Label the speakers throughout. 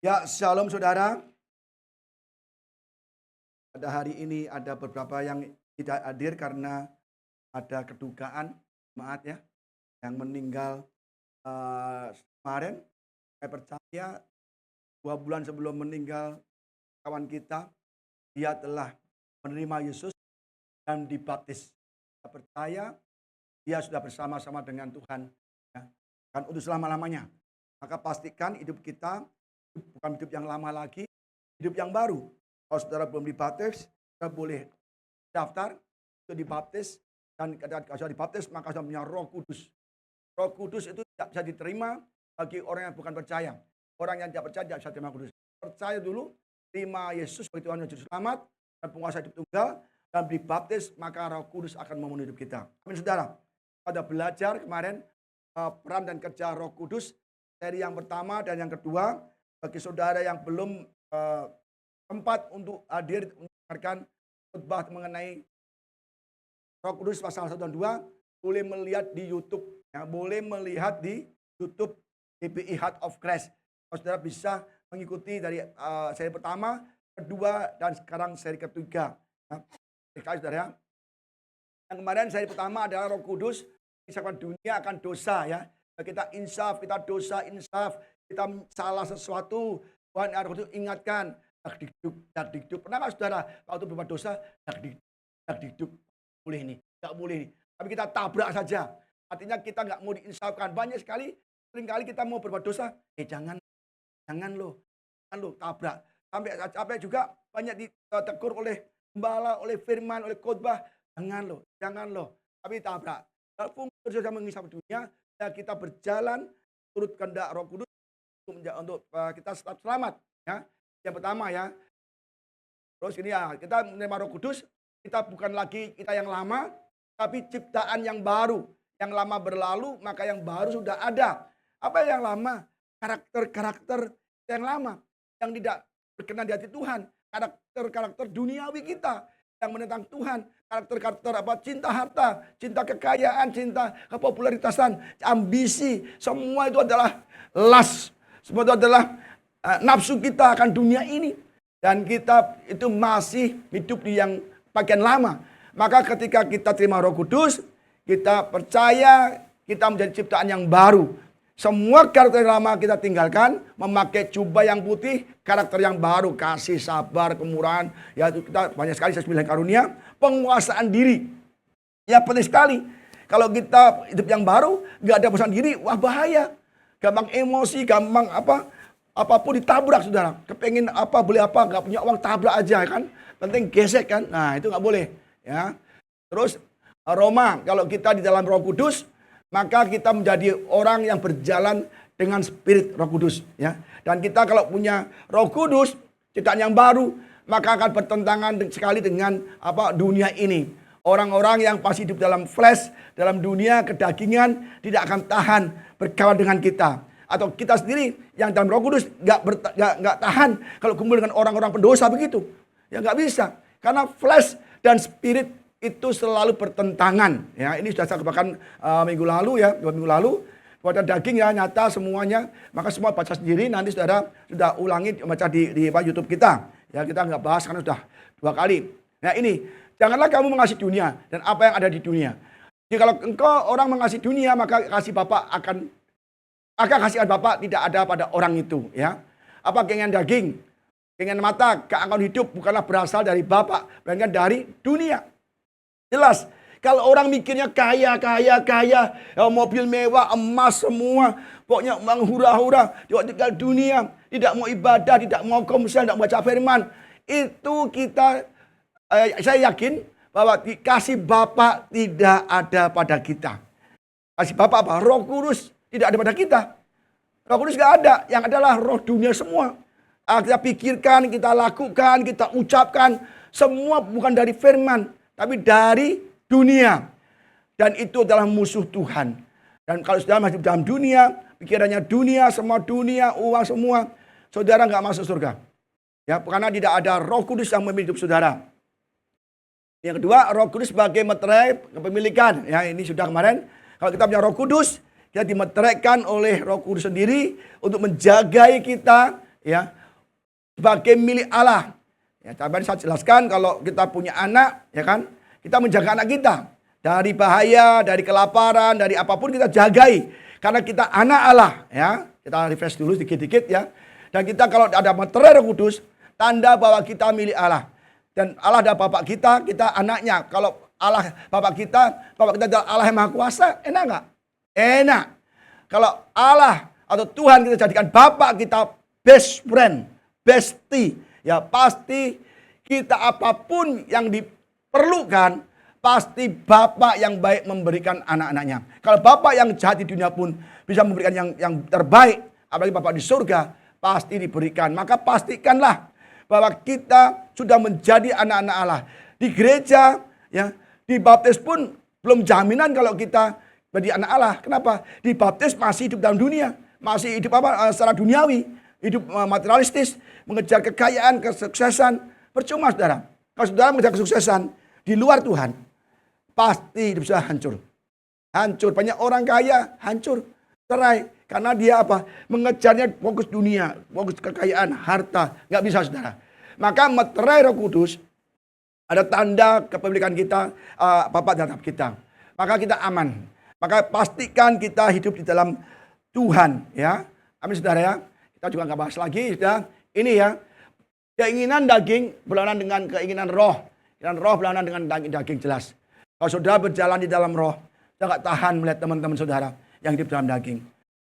Speaker 1: Ya, shalom saudara. Pada hari ini ada beberapa yang tidak hadir karena ada kedukaan, maaf ya, yang meninggal kemarin. Saya percaya 2 bulan sebelum meninggal kawan kita, dia telah menerima Yesus dan dibaptis. Saya percaya dia sudah bersama-sama dengan Tuhan, ya, kan untuk selama-lamanya. Maka pastikan hidup kita bukan hidup yang lama lagi, hidup yang baru. Kalau saudara belum dibaptis, saudara boleh daftar untuk dibaptis, dan ketika sudah dibaptis maka sudah punya Roh Kudus. Roh Kudus itu tidak bisa diterima bagi orang yang bukan percaya. Orang yang tidak percaya tidak bisa terima Kudus. Percaya dulu, terima Yesus sebagai Tuhan dan Juru Selamat dan penguasa hidup tunggal, dan dibaptis, maka Roh Kudus akan memenuhi hidup kita. Amin saudara. Kita belajar kemarin peran dan kerja Roh Kudus seri yang pertama dan yang kedua. Bagi saudara yang belum tempat untuk hadir mendengarkan khotbah mengenai Roh Kudus pasal 1 dan 2, boleh melihat di YouTube, ya, boleh melihat di YouTube GBI Heart of Christ. Saudara bisa mengikuti dari seri pertama, kedua, dan sekarang seri ketiga. Ya, saudara. Yang kemarin seri pertama adalah Roh Kudus mengisahkan dunia akan dosa, ya. Kita insaf, kita dosa insaf, kita salah sesuatu, Tuhan harus ingatkan. Dak-dikduk. Pernah nggak saudara waktu berbuat dosa, dak-dikduk, boleh nih, nggak boleh nih. Tapi kita tabrak saja. Artinya kita nggak mau diinsafkan. Banyak sekali, seringkali kita mau berbuat dosa, jangan lo, tabrak. Sampai juga banyak ditegur oleh gembala, oleh firman, oleh khotbah, jangan lo, tapi tabrak. Kalau fungsi sudah mengisap dunia, ya kita berjalan turut kehendak Roh Kudus untuk kita selamat, ya. Yang pertama, ya. Terus gini, ya, kita menerima Roh Kudus, kita bukan lagi kita yang lama, tapi ciptaan yang baru. Yang lama berlalu, maka yang baru sudah ada. Apa yang lama? Karakter-karakter yang lama, yang tidak berkenan di hati Tuhan. Karakter-karakter duniawi kita yang menentang Tuhan. Karakter-karakter cinta harta, cinta kekayaan, cinta kepopularitasan, ambisi, semua itu adalah lust. Semua itu adalah nafsu kita akan dunia ini. Dan kita itu masih hidup di yang bagian lama. Maka ketika kita terima Roh Kudus, kita percaya kita menjadi ciptaan yang baru. Semua karakter lama kita tinggalkan, memakai jubah yang putih, karakter yang baru, kasih, sabar, kemurahan. Ya, kita banyak sekali 9 karunia, penguasaan diri. Ya, penting sekali. Kalau kita hidup yang baru, nggak ada penguasaan diri, wah bahaya. Gampang emosi, gampang apapun ditabrak, saudara. Kepengen beli nggak punya uang, tabrak aja kan. Penting gesek kan. Nah, itu nggak boleh. Ya. Terus Roma, kalau kita di dalam Roh Kudus, maka kita menjadi orang yang berjalan dengan spirit Roh Kudus, ya. Dan kita kalau punya Roh Kudus, ciptaan yang baru, maka akan bertentangan sekali dengan dunia ini. Orang-orang yang pasti hidup dalam flesh, dalam dunia kedagingan, tidak akan tahan berkawan dengan kita. Atau kita sendiri yang dalam Roh Kudus nggak tahan kalau kumpul dengan orang-orang pendosa begitu. Ya nggak bisa. Karena flesh dan spirit itu selalu bertentangan. Ya, ini sudah saya katakan minggu lalu, ya, 2 minggu lalu. Pada daging, ya, nyata semuanya. Maka semua baca sendiri, nanti saudara sudah ulangi baca di YouTube kita. Ya, kita nggak bahas karena sudah 2 kali. Nah ini, janganlah kamu mengasihi dunia dan apa yang ada di dunia. Jadi kalau engkau orang mengasihi dunia, maka kasih Bapa akan kasihan Bapa tidak ada pada orang itu, ya. Apa keinginan daging, keinginan mata, keangkuhan hidup bukanlah berasal dari Bapa, melainkan dari dunia. Jelas, kalau orang mikirnya kaya, ya, mobil mewah, emas semua, pokoknya menghura-hura, tinggal dunia, tidak mau ibadah, tidak mau komsel, tidak mau baca firman, itu kita, saya yakin bahwa kasih Bapa tidak ada pada kita. Kasih Bapa apa? Roh Kudus tidak ada pada kita. Roh Kudus tidak ada, yang adalah roh dunia semua. Kita pikirkan, kita lakukan, kita ucapkan, semua bukan dari firman, tapi dari dunia. Dan itu adalah musuh Tuhan. Dan kalau saudara masih dalam dunia, pikirannya dunia, semua dunia, uang semua, saudara nggak masuk surga. Ya, karena tidak ada Roh Kudus yang memimpin hidup saudara. Yang kedua, Roh Kudus sebagai meterai kepemilikan. Ya, ini sudah kemarin. Kalau kita punya Roh Kudus, kita dimeteraikan oleh Roh Kudus sendiri untuk menjagai kita ya sebagai milik Allah. Ya, tadi saya jelaskan kalau kita punya anak, ya kan, kita menjaga anak kita dari bahaya, dari kelaparan, dari apapun kita jagai, karena kita anak Allah, ya. Kita refresh dulu dikit-dikit ya. Dan kita kalau ada materai Roh Kudus, tanda bahwa kita milik Allah. Dan Allah adalah Bapak kita anaknya. Kalau Allah Bapak kita adalah Allah yang Maha Kuasa, enak nggak? Enak. Kalau Allah atau Tuhan kita jadikan Bapak kita best friend, bestie, ya pasti kita apapun yang diperlukan, pasti Bapak yang baik memberikan anak-anaknya. Kalau Bapak yang jahat di dunia pun bisa memberikan yang terbaik, apalagi Bapak di surga, pasti diberikan. Maka pastikanlah bahwa kita sudah menjadi anak-anak Allah. Di gereja, ya, dibaptis pun belum jaminan kalau kita menjadi anak Allah. Kenapa? Dibaptis masih hidup dalam dunia, masih hidup secara duniawi, hidup materialistis, mengejar kekayaan, kesuksesan. Percuma saudara. Kalau saudara mengejar kesuksesan di luar Tuhan, pasti hidup saya hancur. Hancur. Banyak orang kaya hancur, cerai. Karena dia apa? Mengejarnya fokus dunia, fokus kekayaan, harta. Nggak bisa saudara. Maka materai Roh Kudus ada tanda kepemilikan kita, Bapak dan Bapak kita. Maka kita aman. Maka pastikan kita hidup di dalam Tuhan, ya. Amin saudara ya. Kita juga nggak bahas lagi, sudah. Ini ya, keinginan daging berlawanan dengan keinginan roh. Keinginan roh berlawanan dengan daging jelas. Kalau saudara berjalan di dalam roh, saya nggak tahan melihat teman-teman saudara yang hidup dalam daging.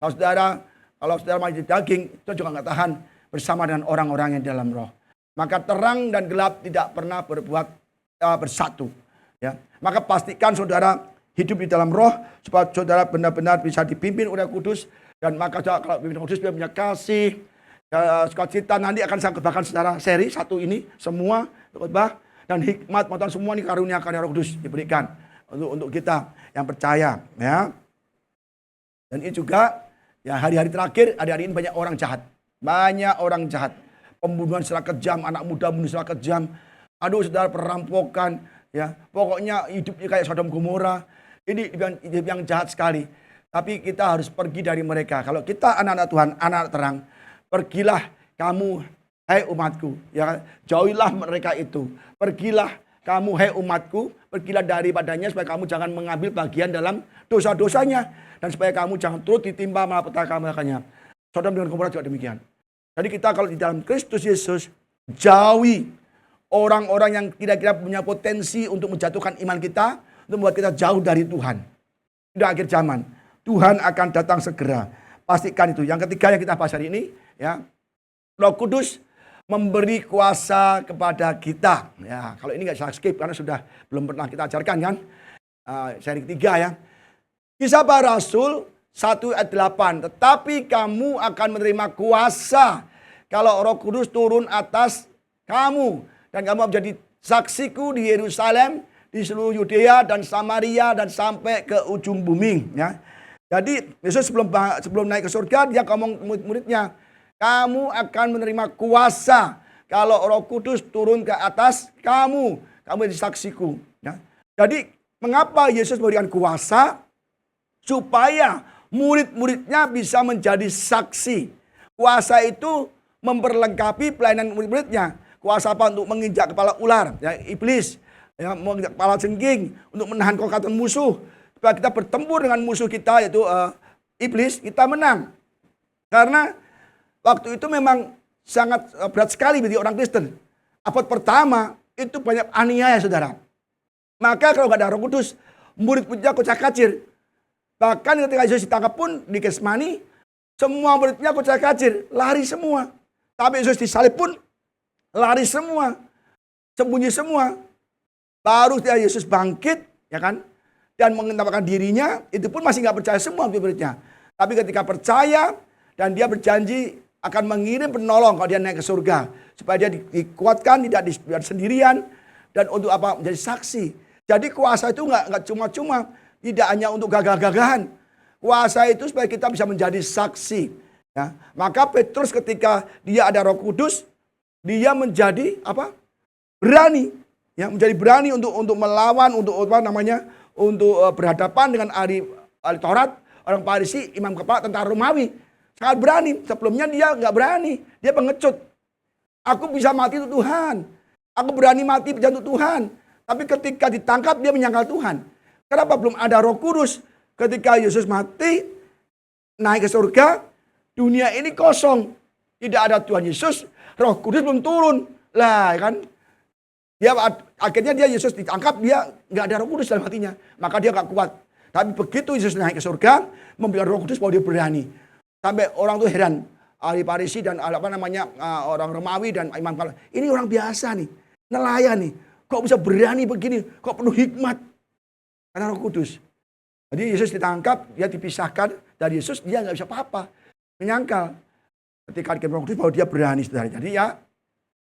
Speaker 1: Kalau saudara masih di daging, saudara juga nggak tahan bersama dengan orang-orang yang di dalam roh. Maka terang dan gelap tidak pernah berbuat bersatu. Ya, maka pastikan saudara hidup di dalam roh supaya saudara benar-benar bisa dipimpin oleh Kudus. Dan maka kalau pimpin Kudus dia punya kasih, sukacita. Nanti akan saya khotbahkan secara seri satu ini semua khotbah dan hikmat pengetahuan semua ini karunia Roh Kudus diberikan untuk kita yang percaya, ya. Dan ini juga ya hari-hari terakhir, hari-hari ini banyak orang jahat. Banyak orang jahat. Pembunuhan secara kejam, anak muda bunuh secara kejam. Aduh saudara, perampokan, ya. Pokoknya hidupnya kayak Sodom Gomora. Ini hidup yang jahat sekali. Tapi kita harus pergi dari mereka. Kalau kita anak-anak Tuhan, anak terang, pergilah kamu, hai umatku. Ya, jauhilah mereka itu. Pergilah kamu, hai umatku, pergilah daripadanya supaya kamu jangan mengambil bagian dalam dosa-dosanya. Dan supaya kamu jangan turut ditimpa malapetaka-malapetanya. Sodom dengan Gomora juga demikian. Jadi kita kalau di dalam Kristus Yesus, jauhi orang-orang yang kira-kira punya potensi untuk menjatuhkan iman kita, untuk membuat kita jauh dari Tuhan. Di akhir zaman, Tuhan akan datang segera. Pastikan itu. Yang ketiga yang kita bahas hari ini, ya, Roh Kudus memberi kuasa kepada kita. Ya, kalau ini nggak saya skip karena sudah belum pernah kita ajarkan kan. Seri ketiga ya. Kisah Para Rasul 1 ayat 8. Tetapi kamu akan menerima kuasa kalau Roh Kudus turun atas kamu. Dan kamu menjadi saksiku di Yerusalem, di seluruh Yudea dan Samaria dan sampai ke ujung bumi. Ya. Jadi Yesus sebelum naik ke surga dia ngomong murid-muridnya, kamu akan menerima kuasa kalau Roh Kudus turun ke atas kamu. Kamu menjadi saksiku. Ya. Jadi mengapa Yesus memberikan kuasa? Supaya murid-muridnya bisa menjadi saksi. Kuasa itu memperlengkapi pelayanan murid-muridnya. Kuasa apa? Untuk menginjak kepala ular, ya, iblis, ya, menginjak kepala jengking, untuk menahan kokatan musuh. Supaya kita bertempur dengan musuh kita yaitu iblis, kita menang. Karena waktu itu memang sangat berat sekali bagi orang Kristen. Abad pertama itu banyak aniaya saudara. Maka kalau nggak ada Roh Kudus, murid-muridnya kocak-kacir. Bahkan ketika Yesus ditangkap pun di Getsemani, semua muridnya kocak-kacir, lari semua. Tapi Yesus disalib pun lari semua, sembunyi semua. Baru Yesus bangkit, ya kan, dan mengenalkan dirinya, itu pun masih nggak percaya semua murid-muridnya. Tapi ketika percaya dan dia berjanji akan mengirim penolong kalau dia naik ke surga, supaya dia dikuatkan, tidak dibiarkan sendirian, dan untuk apa? Menjadi saksi. Jadi kuasa itu nggak cuma-cuma. Tidak hanya untuk gagah-gagahan. Kuasa itu supaya kita bisa menjadi saksi. Ya. Maka Petrus ketika dia ada Roh Kudus, dia menjadi apa? Berani. Ya, menjadi berani untuk melawan, untuk apa namanya? Untuk berhadapan dengan ahli Taurat, orang Farisi, imam kepala tentara Romawi. sangat berani. Sebelumnya dia nggak berani, dia pengecut. Aku bisa mati untuk Tuhan. Aku berani mati untuk Tuhan. Tapi ketika ditangkap dia menyangkal Tuhan. Kenapa belum ada Roh Kudus? Ketika Yesus mati, naik ke surga, dunia ini kosong. Tidak ada Tuhan Yesus, Roh Kudus belum turun. Lah kan, dia akhirnya Yesus ditangkap, dia nggak ada Roh Kudus dalam hatinya. Maka dia nggak kuat. Tapi begitu Yesus naik ke surga, memberikan Roh Kudus bahwa dia berani. Sampai orang tuh heran. Ahli Farisi dan orang Romawi dan imam kepala. Ini orang biasa nih, nelayan nih. Kok bisa berani begini? Kok penuh hikmat? Karena Roh Kudus. Jadi Yesus ditangkap, dia dipisahkan dari Yesus, dia nggak bisa apa-apa. Menyangkal. Ketika diberikan Roh Kudus bahwa dia berani, saudara. Jadi ya,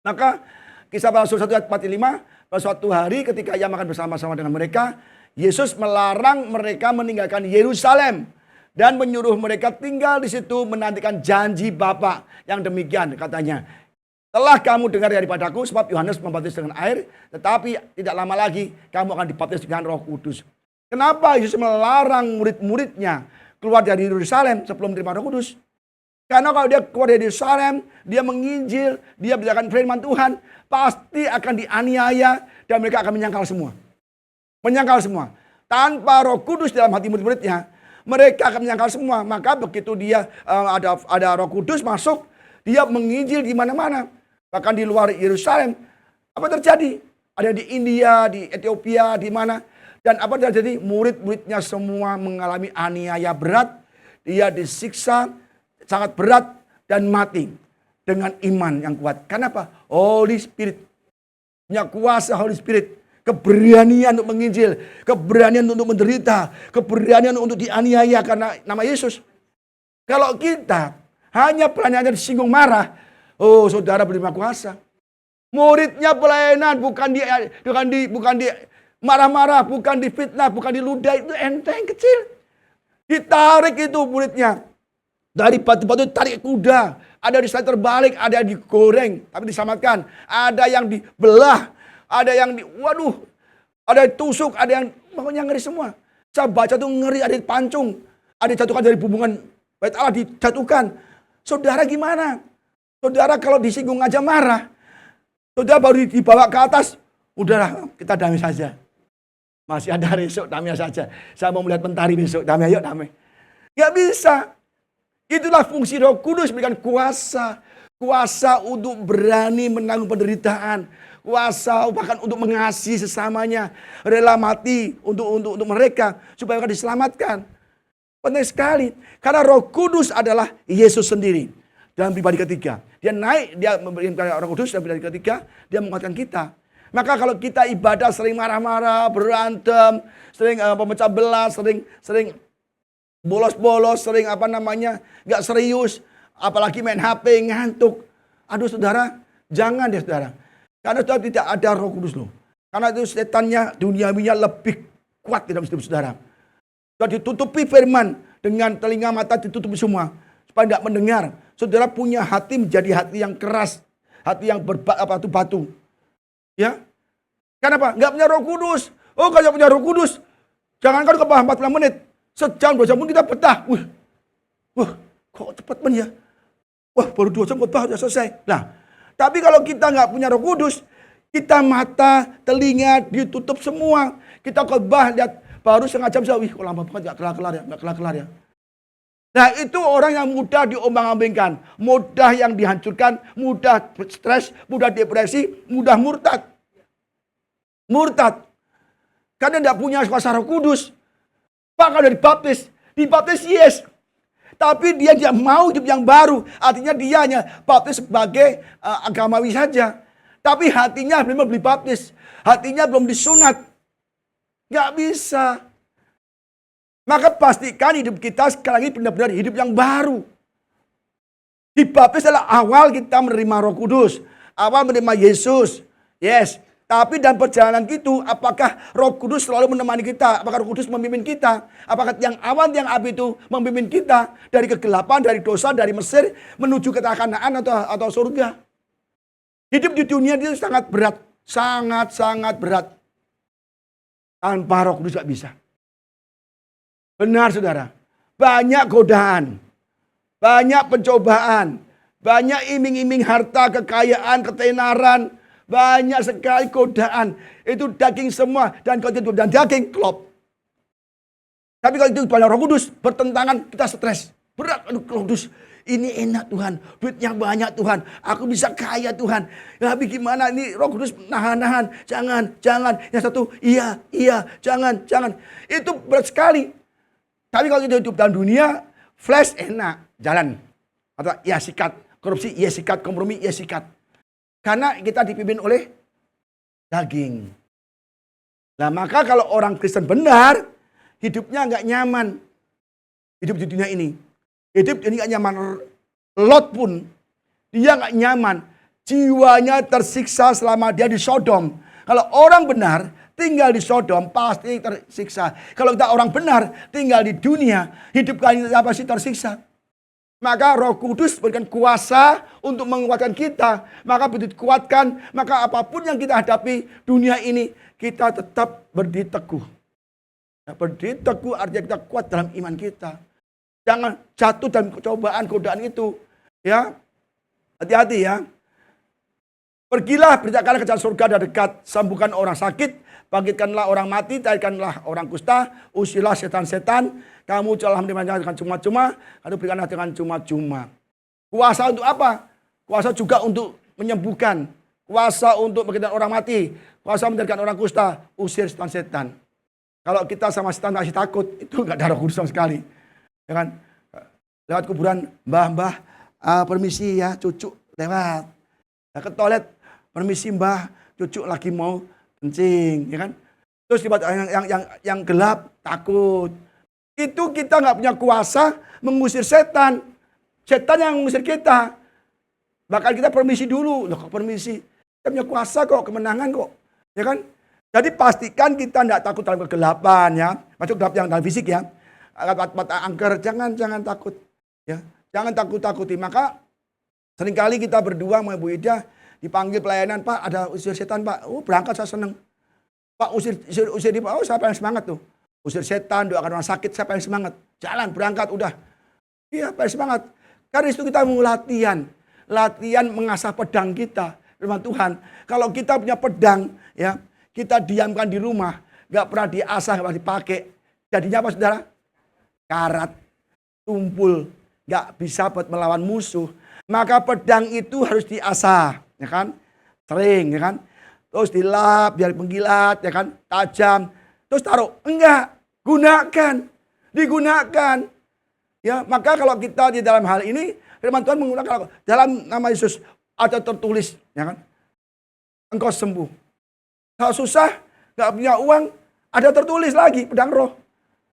Speaker 1: maka Kisah Para Rasul 1 ayat 45, pada suatu hari ketika ia makan bersama-sama dengan mereka, Yesus melarang mereka meninggalkan Yerusalem dan menyuruh mereka tinggal di situ menantikan janji Bapa. Yang demikian katanya, telah kamu dengar daripadaku sebab Yohanes membaptis dengan air, tetapi tidak lama lagi kamu akan dibaptis dengan Roh Kudus. Kenapa Yesus melarang murid-muridnya keluar dari Yerusalem sebelum menerima Roh Kudus? Karena kalau dia keluar dari Yerusalem, dia menginjil, dia beritakan firman Tuhan, pasti akan dianiaya dan mereka akan menyangkal semua. Menyangkal semua. Tanpa Roh Kudus dalam hati murid-muridnya, mereka akan menyangkal semua. Maka begitu dia ada Roh Kudus masuk, dia menginjil di mana-mana. Bahkan di luar Yerusalem. Apa terjadi? Ada di India, di Ethiopia, di mana. Dan apa terjadi? Murid-muridnya semua mengalami aniaya berat. Dia disiksa sangat berat dan mati dengan iman yang kuat. Kenapa? Holy Spirit. Punya kuasa Holy Spirit. Keberanian untuk menginjil. Keberanian untuk menderita. Keberanian untuk dianiaya karena nama Yesus. Kalau kita hanya berani disinggung marah. Oh, saudara berterima kuasa. Muridnya pelayanan bukan di marah-marah, bukan difitnah, bukan diludah, itu enteng kecil. Ditarik itu muridnya. Dari batu-batu tarik kuda. Ada di slide terbalik, ada yang digoreng, tapi diselamatkan. Ada yang dibelah, ada yang ada yang tusuk, ada yang pokoknya ngeri semua. Saya baca tuh ngeri, ada dipancung, ada dijatuhkan dari bumbungan bait Allah, dijatuhkan. Saudara gimana? Saudara kalau disinggung aja marah. Saudara baru dibawa ke atas, udahlah kita damai saja. Masih ada hari esok, damai saja. Saya mau melihat mentari besok, damai ayo damai. Gak bisa. Itulah fungsi Roh Kudus, berikan kuasa. Kuasa untuk berani menanggung penderitaan. Kuasa bahkan untuk mengasihi sesamanya. Rela mati untuk mereka. Supaya mereka diselamatkan. Penting sekali. Karena Roh Kudus adalah Yesus sendiri. Dalam pribadi ketiga. Dia naik, dia memberikan Roh Kudus dalam pribadi ketiga. Dia menguatkan kita. Maka kalau kita ibadah sering marah-marah, berantem, sering pemecah belah, sering bolos-bolos, sering gak serius. Apalagi main HP, ngantuk. Aduh saudara, jangan deh saudara. Karena saudara tidak ada Roh Kudus loh. Karena itu setannya, duniawinya lebih kuat di dalam hidup saudara. Saudara ditutupi firman, dengan telinga mata ditutupi semua. Supaya tidak mendengar. Saudara punya hati menjadi hati yang keras. Hati yang berbatu-batu. Ya. Kenapa? Nggak punya Roh Kudus. Oh, kalau punya Roh Kudus, jangankan ke bawah 40 menit. Sejam, 2 jam pun kita betah. Wah, kok cepat men ya? Wah, baru 2 jam khotbah sudah selesai. Nah, tapi kalau kita nggak punya Roh Kudus, kita mata, telinga ditutup semua. Kita khotbah lihat baru setengah jam, wih, kok lama banget, nggak kelar-kelar ya. Nah, itu orang yang mudah diombang-ambingkan, mudah yang dihancurkan, mudah stres, mudah depresi, mudah murtad. Murtad. Karena tidak punya kuasa Roh Kudus. Pak kalau dibaptis yes. Tapi dia tidak mau hidup yang baru. Artinya dia hanya baptis sebagai agamawi saja. Tapi hatinya belum dibaptis. Hatinya belum disunat. Gak bisa. Maka pastikan hidup kita sekarang ini benar-benar hidup yang baru. Dibaptis adalah awal kita menerima Roh Kudus. Awal menerima Yesus. Yes. Tapi dalam perjalanan itu, apakah Roh Kudus selalu menemani kita? Apakah Roh Kudus memimpin kita? Apakah yang awan, yang api itu memimpin kita dari kegelapan, dari dosa, dari Mesir menuju ke tanah Kanaan atau surga? Hidup di dunia itu sangat berat. Sangat-sangat berat. Tanpa Roh Kudus gak bisa. Benar saudara. Banyak godaan. banyak pencobaan, banyak iming-iming harta, kekayaan, ketenaran, banyak sekali godaan. Itu daging semua, dan kalau itu dan daging klop. Tapi kalau itu banyak Roh Kudus, bertentangan, kita stres. Berat, aduh Roh Kudus, ini enak Tuhan, duitnya banyak Tuhan, aku bisa kaya Tuhan. Ya, tapi gimana ini Roh Kudus nahan-nahan, jangan. Yang satu, iya, jangan. Itu berat sekali. Tapi kalau kita hidup dalam dunia, flash enak, jalan. Atau ya sikat, korupsi, ya sikat, kompromi, ya sikat. Karena kita dipimpin oleh daging. Nah maka kalau orang Kristen benar, hidupnya nggak nyaman. Hidup di dunia ini. Hidup ini nggak nyaman. Lot pun, dia nggak nyaman. Jiwanya tersiksa selama dia di Sodom. Kalau orang benar, tinggal di Sodom pasti tersiksa. Kalau kita orang benar, tinggal di dunia, hidup kalian pasti tersiksa. Maka Roh Kudus berikan kuasa untuk menguatkan kita. Maka begitu dikuatkan, maka apapun yang kita hadapi dunia ini, kita tetap berdiri teguh. Nah, berdiri teguh artinya kita kuat dalam iman kita. Jangan jatuh dalam cobaan, godaan itu. Ya, hati-hati ya. Pergilah, beritakanlah kerajaan surga sudah dekat. Sembuhkan orang sakit, bangkitkanlah orang mati, taikkanlah orang kusta, usirlah setan-setan. Kamu telah menerima dengan cuma-cuma, lalu berikanlah dengan cuma-cuma. Kuasa untuk apa? Kuasa juga untuk menyembuhkan. Kuasa untuk bangkitkan orang mati. Kuasa menyembuhkan orang kusta, usir setan-setan. Kalau kita sama setan masih takut, itu nggak ada Roh Kudus sama sekali. Ya kan? Lewat kuburan, mbah, permisi ya, cucu lewat. Nah, ke toilet, permisi mbah, cucu lagi mau kencing, ya kan? Terus yang gelap, takut. Itu kita nggak punya kuasa mengusir setan. Setan yang mengusir kita. Bahkan kita permisi dulu. Loh kok permisi? Kita punya kuasa kok, kemenangan kok. Ya kan? Jadi pastikan kita tidak takut dalam kegelapan ya. Masuk gelap yang dalam fisik ya. Mata angker, jangan takut. Ya, jangan takut-takuti. Maka seringkali kita berdua sama Bu Ida dipanggil pelayanan, Pak ada usir setan Pak. Oh berangkat saya seneng. Pak usir di Pak, oh siapa yang semangat tuh. Usir setan, doakan orang sakit, siapa yang semangat. Jalan, berangkat, udah. Iya, Pak semangat. Karena itu kita mau latihan. Latihan mengasah pedang kita. Firman Tuhan. Kalau kita punya pedang, ya kita diamkan di rumah. Gak pernah diasah, gak pernah dipakai. Jadinya apa saudara? Karat, tumpul. Gak bisa buat melawan musuh. Maka pedang itu harus diasah. Ya kan? Sering, ya kan? Terus dilap, biar mengkilat, ya kan? Tajam. Terus taruh, enggak, gunakan, digunakan. Ya, maka kalau kita di dalam hal ini, firman Tuhan menggunakan dalam nama Yesus ada tertulis, ya kan? Engkau sembuh. Kalau susah, nggak punya uang, ada tertulis lagi pedang roh,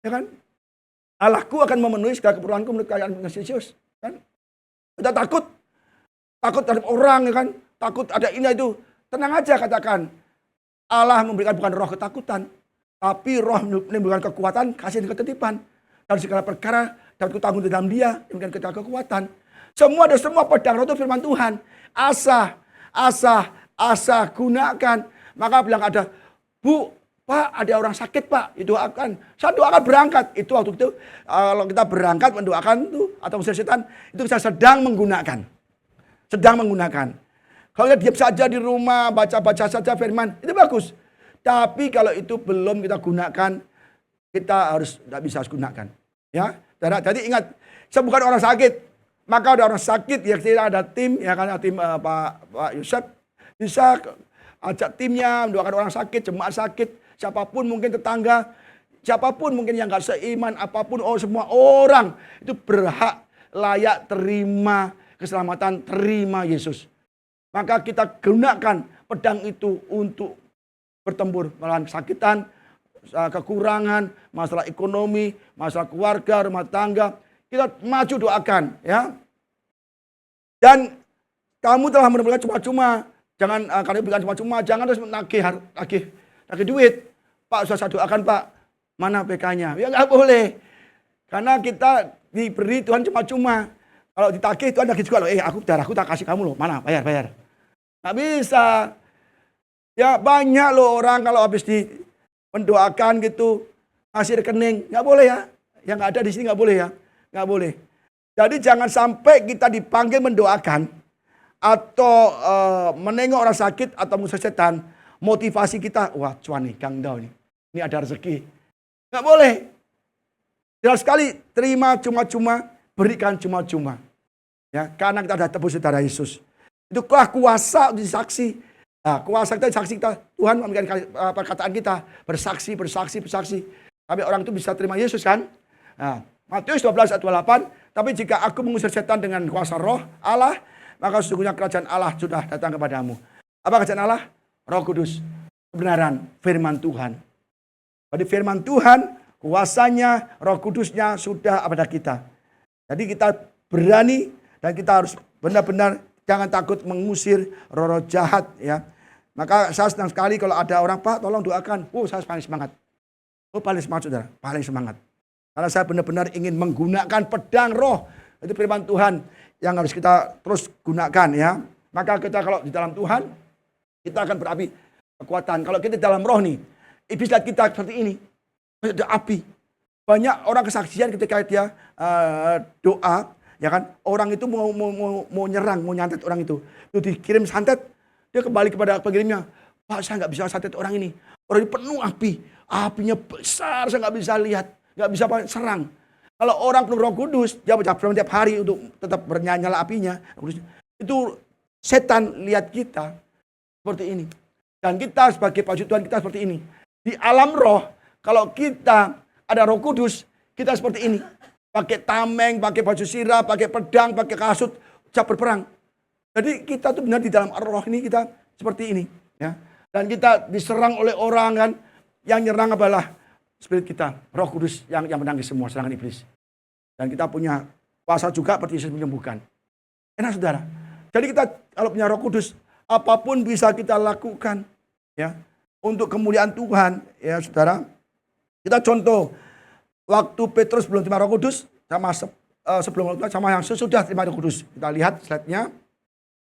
Speaker 1: ya kan? Allahku akan memenuhi segala keperluanku menurut kekayaan Yesus, kan? Kita takut terhadap orang, ya kan? Takut ada ini itu, tenang aja katakan. Allah memberikan bukan roh ketakutan. Tapi roh menimbulkan kekuatan, kasih dan ketertiban. Dan segala perkara dapat kutanggung di dalam dia, demikian kita kekuatan. Semua ada semua pedang roh itu firman Tuhan. Asah, gunakan. Maka bilang ada, Bu, Pak ada orang sakit Pak, didoakan. Saya doakan berangkat. Itu waktu itu, kalau kita berangkat mendoakan itu, atau usir setan, itu kita sedang menggunakan. Kalau kita diam saja di rumah, baca-baca saja firman, itu bagus. Tapi kalau itu belum kita gunakan, kita tidak bisa gunakan. Ya, jadi ingat, sembuhkan orang sakit. Maka ada orang sakit, ya kita ada tim, ya kan tim Pak Yusuf bisa ajak timnya mendoakan orang sakit, jemaat sakit, siapapun mungkin tetangga, siapapun mungkin yang nggak seiman, apapun, semua orang itu berhak layak terima keselamatan, terima Yesus. Maka kita gunakan pedang itu untuk bertempur melawan kesakitan, kekurangan, masalah ekonomi, masalah keluarga, rumah tangga. Kita maju doakan, ya. Dan kamu telah menemukan cuma-cuma. Jangan kalian berikan cuma-cuma, jangan terus nagih duit. Pak, saya doakan Pak, mana PK-nya? Ya nggak boleh. Karena kita diberi Tuhan cuma-cuma. Kalau ditagih Tuhan nagih juga loh. Darahku tak kasih kamu loh. Mana? Bayar. Nggak bisa. Ya banyak loh orang kalau habis mendoakan gitu ngasih rekening, nggak boleh ya. Yang nggak ada di sini nggak boleh ya, nggak boleh. Jadi jangan sampai kita dipanggil mendoakan atau menengok orang sakit atau musuh setan. Motivasi kita, wah cuan nih, Kang Dao nih. Ini ada rezeki. Nggak boleh. Jelas sekali, terima cuma-cuma, berikan cuma-cuma. Ya, karena kita sudah tebus darah Yesus. Itu kuasa disaksi. Nah, kuasa kita saksi kita, Tuhan memberikan perkataan kita, bersaksi. Tapi orang itu bisa terima Yesus kan? Nah, Matius 12 ayat 28, tapi jika aku mengusir setan dengan kuasa roh Allah, maka sesungguhnya kerajaan Allah sudah datang kepadamu. Apa kerajaan Allah? Roh Kudus, kebenaran, firman Tuhan. Jadi firman Tuhan, kuasanya, Roh Kudusnya sudah pada kita. Jadi kita berani dan kita harus benar-benar jangan takut mengusir roh-roh jahat ya. Maka saya senang sekali kalau ada orang, Pak tolong doakan. Saya paling semangat. Paling semangat saudara, paling semangat. Karena saya benar-benar ingin menggunakan pedang roh. Itu firman Tuhan yang harus kita terus gunakan ya. Maka kita kalau di dalam Tuhan, kita akan berapi kekuatan. Kalau kita di dalam roh nih, iblis lihat kita seperti ini. Ada api. Banyak orang kesaksian ketika dia doa, ya kan? Orang itu mau nyerang, mau nyantet orang itu. Itu dikirim santet, dia kembali kepada pengirimnya. Pak, saya nggak bisa santet orang ini. Orang ini penuh api. Apinya besar, saya nggak bisa lihat. Nggak bisa serang. Kalau orang penuh Roh Kudus, dia berjalan tiap hari untuk tetap bernyala apinya. Itu setan lihat kita seperti ini. Dan kita sebagai prajurit Tuhan kita seperti ini. Di alam roh, kalau kita ada Roh Kudus, kita seperti ini. Pakai tameng, pakai baju sirah, pakai pedang, pakai kasut, siap berperang. Jadi kita tuh benar di dalam roh ini kita seperti ini. Ya. Dan kita diserang oleh orang kan, yang nyerang adalah Spirit kita, Roh Kudus yang menangis semua serangan iblis. Dan kita punya kuasa juga seperti Yesus menyembuhkan. Enak saudara. Jadi kita kalau punya Roh Kudus, apapun bisa kita lakukan ya untuk kemuliaan Tuhan ya saudara. Kita contoh waktu Petrus belum terima Roh Kudus sama sebelum sama yang sesudah terima Roh Kudus. Kita lihat slide-nya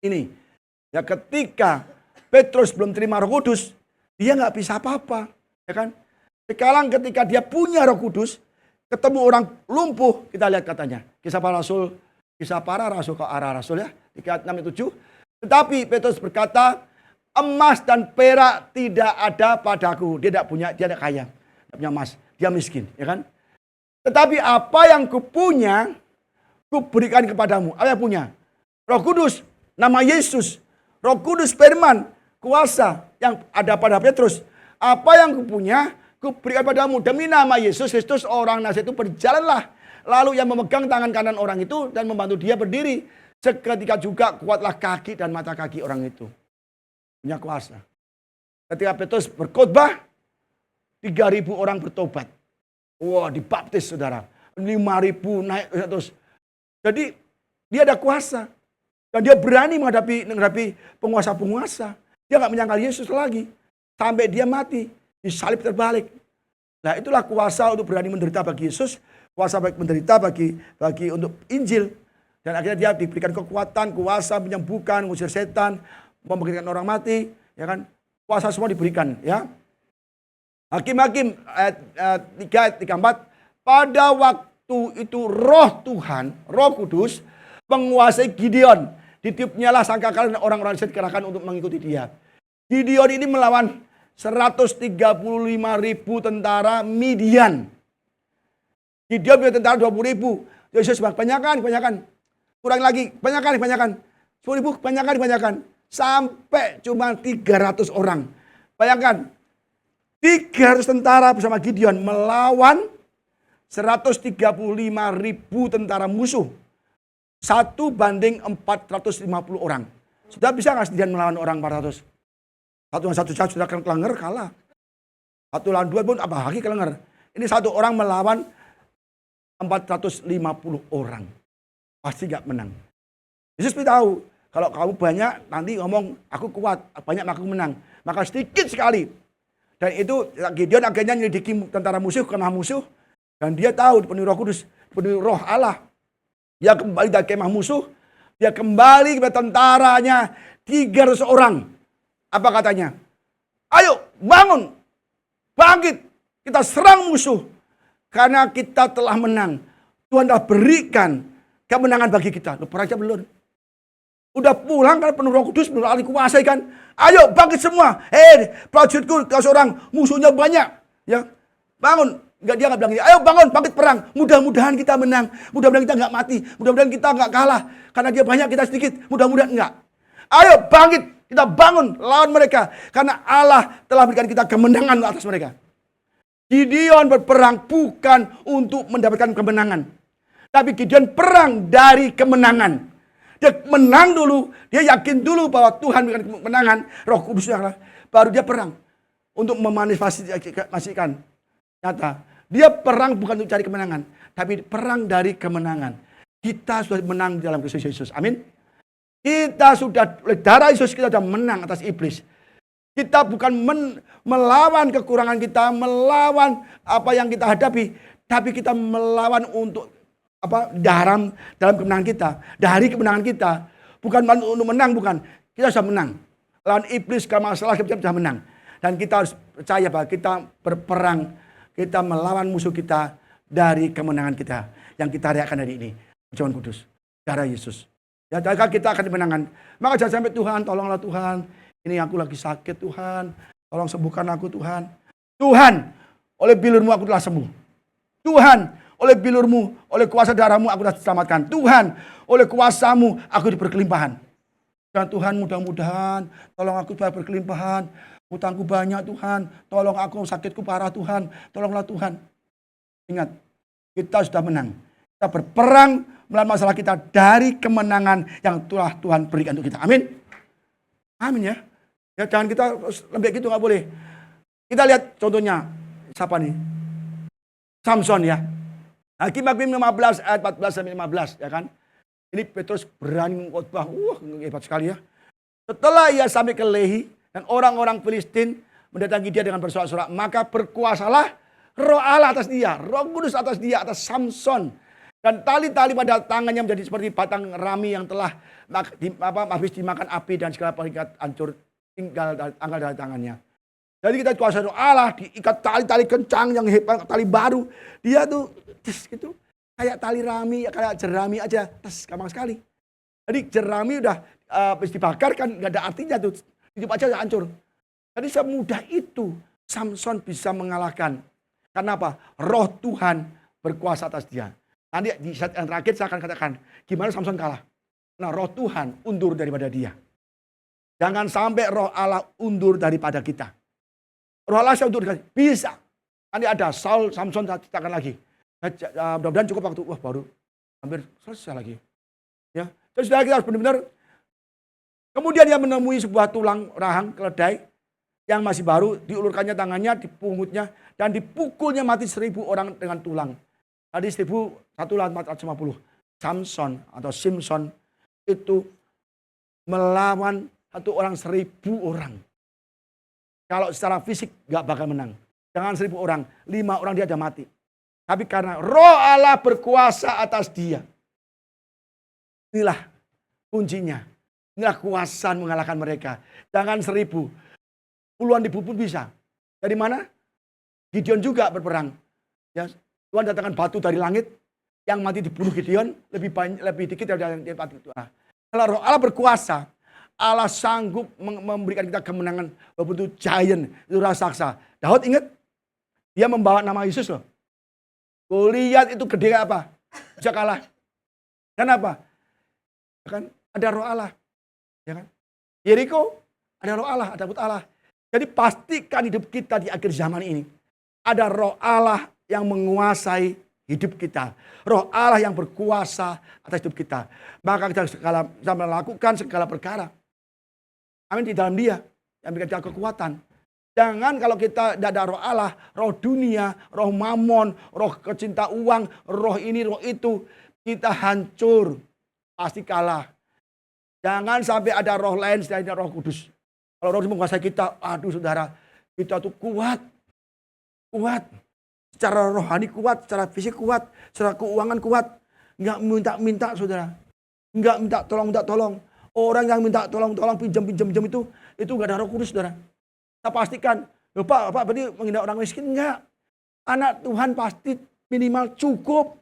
Speaker 1: ini. Ya ketika Petrus belum terima Roh Kudus, dia nggak bisa apa-apa, ya kan? Sekarang ketika dia punya Roh Kudus, ketemu orang lumpuh, kita lihat katanya. Kisah para rasul ke arah rasul ya, 3:6-7. Tetapi Petrus berkata, emas dan perak tidak ada padaku. Dia tidak punya, dia tidak kaya. Tidak punya emas, dia miskin, ya kan? Tetapi apa yang kupunya, kuberikan kepadamu. Apa yang punya? Roh Kudus, nama Yesus. Roh Kudus, firman, kuasa yang ada pada Petrus. Apa yang kupunya, kuberikan padamu. Demi nama Yesus Kristus orang Nazaret itu berjalanlah. Lalu yang memegang tangan kanan orang itu dan membantu dia berdiri. Seketika juga kuatlah kaki dan mata kaki orang itu. Punya kuasa. Ketika Petrus berkhotbah, 3.000 orang bertobat. Wah, dibaptis saudara. 5.000 naik terus. Jadi dia ada kuasa. Dan dia berani menghadapi penguasa-penguasa. Dia nggak menyangkal Yesus lagi. Sampai dia mati. Disalib terbalik. Nah itulah kuasa untuk berani menderita bagi Yesus. Kuasa menderita bagi untuk Injil. Dan akhirnya dia diberikan kekuatan, kuasa menyembuhkan, mengusir setan, membangkitkan orang mati. Ya kan? Kuasa semua diberikan. Ya. Hakim-hakim ayat 3, 34. Pada waktu itu roh Tuhan, Roh Kudus, menguasai Gideon. Ditiupnyalah sangkakala orang-orang Israel dikerahkan untuk mengikuti dia. Gideon ini melawan 135.000 tentara Midian. Gideon punya tentara 20.000. Yesus kebanyakan. Kurang lagi, kebanyakan. 10.000, kebanyakan. Sampai cuma 300 orang. Bayangkan, 300 tentara bersama Gideon melawan 135.000 tentara musuh. 1:450 orang. Sudah bisa nggak Gideon melawan orang 400? Satu sudah kelenger kalah. 1 lawan 2 pun apa lagi kelenger. Ini 1 orang melawan 450 orang. Pasti gak menang. Yesus tahu kalau kamu banyak nanti ngomong aku kuat, banyak aku menang. Maka sedikit sekali. Dan itu Gideon akhirnya menyelidiki tentara musuh, kemah musuh. Dan dia tahu dipenuhi Roh Kudus, dipenuhi Roh Allah. Dia kembali dari kemah musuh. Dia kembali kepada tentaranya 300 orang. Apa katanya? Ayo bangun, bangkit, kita serang musuh. Karena kita telah menang. Tuhan telah berikan kemenangan bagi kita. Loh, perang aja belum. Udah pulang kan penuh Roh Kudus, penuh ahli kuasa kan. Ayo bangkit semua. Prajuritku, kau seorang musuhnya banyak. Ya, bangun. Dia nggak bilang, ayo bangun, bangkit perang. Mudah-mudahan kita menang. Mudah-mudahan kita nggak mati. Mudah-mudahan kita nggak kalah. Karena dia banyak, kita sedikit. Mudah-mudahan enggak. Ayo bangkit, kita bangun lawan mereka. Karena Allah telah berikan kita kemenangan atas mereka. Gideon berperang bukan untuk mendapatkan kemenangan. Tapi Gideon perang dari kemenangan. Dia menang dulu, dia yakin dulu bahwa Tuhan berikan kemenangan, Roh Kudusnya, baru dia perang untuk memanifestasikan nyata. Dia perang bukan untuk cari kemenangan, tapi perang dari kemenangan. Kita sudah menang di dalam Kristus Yesus. Amin. Kita sudah, oleh darah Yesus kita sudah menang atas iblis. Kita bukan melawan kekurangan kita, melawan apa yang kita hadapi, tapi kita melawan untuk dalam kemenangan kita, dari kemenangan kita, bukan untuk menang, bukan. Kita sudah menang. Lawan iblis, kalau masalah kita sudah menang. Dan kita harus percaya bahwa kita berperang, kita melawan musuh kita dari kemenangan kita yang kita rayakan hari ini. Perjamuan kudus, darah Yesus. Ya, kita akan dimenangkan. Maka jangan sampai Tuhan, tolonglah Tuhan. Ini aku lagi sakit Tuhan, tolong sembuhkan aku Tuhan. Tuhan, oleh bilurmu aku telah sembuh. Tuhan, oleh bilurmu, oleh kuasa darahmu aku telah diselamatkan. Tuhan, oleh kuasamu aku diberkelimpahan. Dan Tuhan mudah-mudahan, tolong aku supaya berkelimpahan. Hutangku banyak Tuhan, tolong aku, sakitku parah Tuhan. Tolonglah Tuhan. Ingat, kita sudah menang. Kita berperang melawan masalah kita dari kemenangan yang telah Tuhan berikan untuk kita. Amin. Amin ya. Ya jangan kita lembek gitu, nggak boleh. Kita lihat contohnya, siapa nih? Samson ya. Hakim-Hakim 15 ayat 14 sampai 15 ya kan. Ini Petrus berani mengkhotbah, hebat sekali ya. Setelah ia sampai ke Lehi dan orang-orang Filistin mendatangi dia dengan bersorak-sorak, maka berkuasalah Roh Allah atas dia, Roh Kudus atas dia, atas Samson. Dan tali-tali pada tangannya menjadi seperti batang rami yang telah habis dimakan api dan segala pengikat hancur tinggal dari tangannya. Jadi kita kuasa Roh Allah, diikat tali-tali kencang yang hebat, tali baru. Dia tuh gitu, kayak tali rami, kayak jerami aja, gampang sekali. Jadi jerami udah habis dibakar kan nggak ada artinya tuh, hidup aja hancur. Jadi semudah itu Samson bisa mengalahkan. Karena apa? Roh Tuhan berkuasa atas dia. Nanti di saat yang terakhir saya akan katakan gimana Samson kalah. Nah, Roh Tuhan undur daripada dia. Jangan sampai Roh Allah undur daripada kita. Roh Allah saya undur bisa. Nanti ada Saul, Samson saya ceritakan lagi. Mudah-mudahan cukup waktu. Wah, baru hampir selesai lagi. Ya, jadi sudah kita harus benar-benar. Kemudian dia menemui sebuah tulang rahang keledai yang masih baru, diulurkannya tangannya, dipungutnya dan dipukulnya mati 1000 orang dengan tulang. Tadi 1450. Samson atau Simpson itu melawan satu orang 1000 orang. Kalau secara fisik gak bakal menang. Jangan 1000 orang, 5 orang dia ada mati. Tapi karena Roh Allah berkuasa atas dia. Inilah kuncinya. Inilah kuasa mengalahkan mereka. Jangan 1000. Puluhan ribu pun bisa. Dari mana? Gideon juga berperang. Ya, Tuhan datangkan batu dari langit, yang mati dibunuh Gideon lebih dikit dari yang mati itu. Kalau Roh Allah berkuasa, Allah sanggup memberikan kita kemenangan walaupun itu giant, itu raksasa. Daud ingat, dia membawa nama Yesus loh. Goliat itu gede apa? Bisa kalah. Kenapa? Kan ada Roh Allah, ya kan? Yeriko ada Roh Allah, ada Put Allah. Jadi pastikan hidup kita di akhir zaman ini ada Roh Allah yang menguasai hidup kita. Roh Allah yang berkuasa atas hidup kita. Maka kita bisa melakukan segala perkara. Amin, di dalam dia yang memberikan kita kekuatan. Jangan kalau kita tidak ada roh Allah, roh dunia, roh mamon, roh kecinta uang, roh ini, roh itu. Kita hancur. Pasti kalah. Jangan sampai ada roh lain selain Roh Kudus. Kalau Roh Kudus menguasai kita, aduh saudara, kita tuh kuat. Kuat. Secara rohani kuat, secara fisik kuat, secara keuangan kuat. Enggak minta-minta saudara. Enggak minta tolong. Orang yang minta tolong pinjam itu enggak ada Roh Kudus saudara. Kita pastikan, Pak berarti menghina orang miskin? Enggak. Anak Tuhan pasti minimal cukup.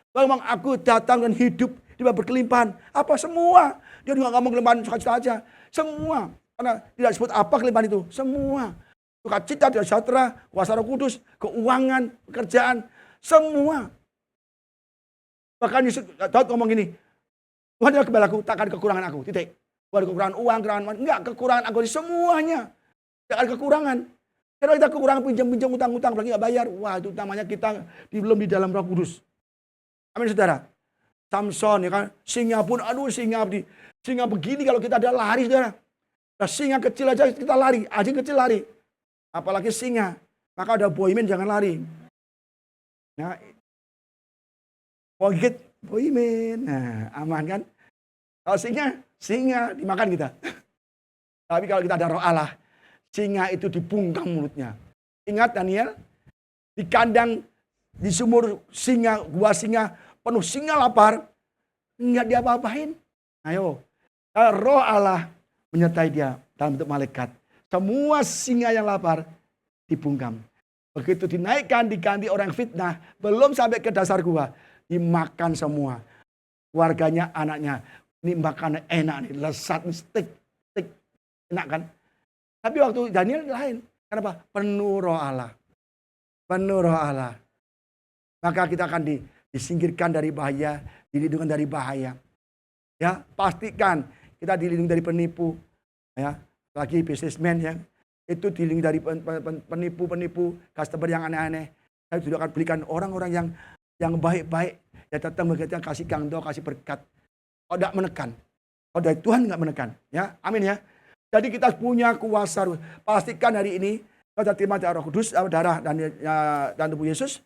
Speaker 1: Kalau memang aku datang dan hidup dia berkelimpahan. Apa semua? Dia nggak ngomong kelimpahan sukacita aja. Semua. Karena tidak disebut apa kelimpahan itu. Semua. Sukacita, tidak sejahtera, kuasa Roh Kudus, keuangan, pekerjaan, semua. Bahkan Yesus Daud ngomong gini, Tuhan adalah gembalaku, takkan kekurangan aku. Titik. Bukan kekurangan uang, kekurangan enggak, kekurangan aku semuanya. Tidak ada kekurangan. Kalau kita kekurangan pinjam-pinjam utang-utang, berarti nggak bayar. Wah, itu namanya kita belum di dalam Roh Kudus. Amin, saudara. Samson, ya kan, singa pun, aduh singa begini kalau kita ada lari, saudara. Nah, singa kecil aja kita lari, anjing kecil lari. Apalagi singa. Maka ada boymen jangan lari. Nah, boymen. Nah, aman kan? Kalau singa dimakan kita. Tapi kalau kita ada Roh Allah, singa itu dibungkam mulutnya. Ingat Daniel, di kandang, di sumur singa, gua singa, penuh singa lapar, enggak diapa-apain. Ayo, Roh Allah menyertai dia dalam bentuk malaikat. Semua singa yang lapar dibungkam. Begitu dinaikkan, diganti orang fitnah, belum sampai ke dasar gua, dimakan semua. Keluarganya, anaknya, ini makanan enak nih, lesat, stik, enak kan? Tapi waktu Daniel lain. Kenapa? Penuh Roh Allah. Penuh Roh Allah. Maka kita akan disingkirkan dari bahaya, dilindungi dari bahaya. Ya, pastikan kita dilindungi dari penipu. Ya, lagi bisnismen ya. Itu dilindungi dari penipu, customer yang aneh-aneh. Saya juga akan belikan orang-orang yang baik-baik. Ya datang begitu kasih kangdo, kasih berkat. Oh, tidak menekan. Oh, dari Tuhan nggak menekan. Ya, amin ya. Jadi kita punya kuasa. Pastikan hari ini kita terima darah Roh Kudus, darah dan tubuh Yesus.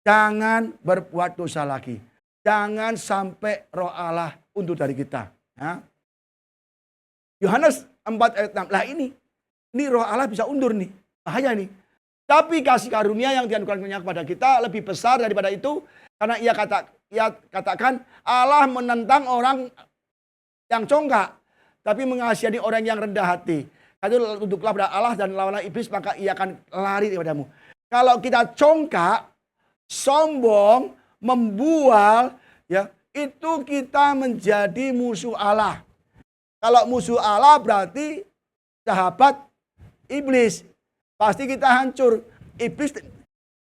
Speaker 1: Jangan berbuat dosa lagi. Jangan sampai Roh Allah undur dari kita. Ya. Yohanes 4 ayat 6. Lah ini Roh Allah bisa undur nih. Bahaya nih. Tapi kasih karunia yang dianugerahkannya kepada kita lebih besar daripada itu. Karena ia katakan Allah menentang orang yang congkak, tapi mengasihani orang yang rendah hati. Itu tunduklah pada Allah dan lawanlah iblis, maka ia akan lari daripadamu. Kalau kita congkak, sombong, membual, ya itu kita menjadi musuh Allah. Kalau musuh Allah berarti sahabat iblis. Pasti kita hancur. Iblis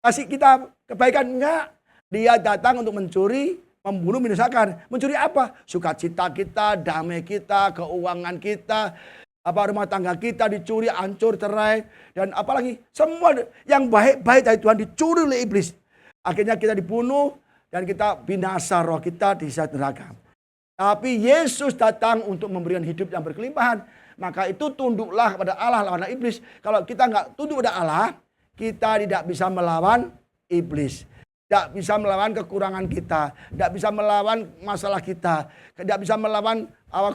Speaker 1: kasih kita kebaikan, enggak. Dia datang untuk mencuri, membunuh, membinasakan. Mencuri apa? Sukacita kita, damai kita, keuangan kita, rumah tangga kita dicuri, hancur, cerai, dan apalagi semua yang baik-baik dari Tuhan dicuri oleh iblis. Akhirnya kita dibunuh dan kita binasa, roh kita di neraka. Tapi Yesus datang untuk memberikan hidup yang berkelimpahan. Maka itu tunduklah kepada Allah, lawanlah iblis. Kalau kita nggak tunduk kepada Allah, kita tidak bisa melawan iblis. Tidak bisa melawan kekurangan kita. Tidak bisa melawan masalah kita. Tidak bisa melawan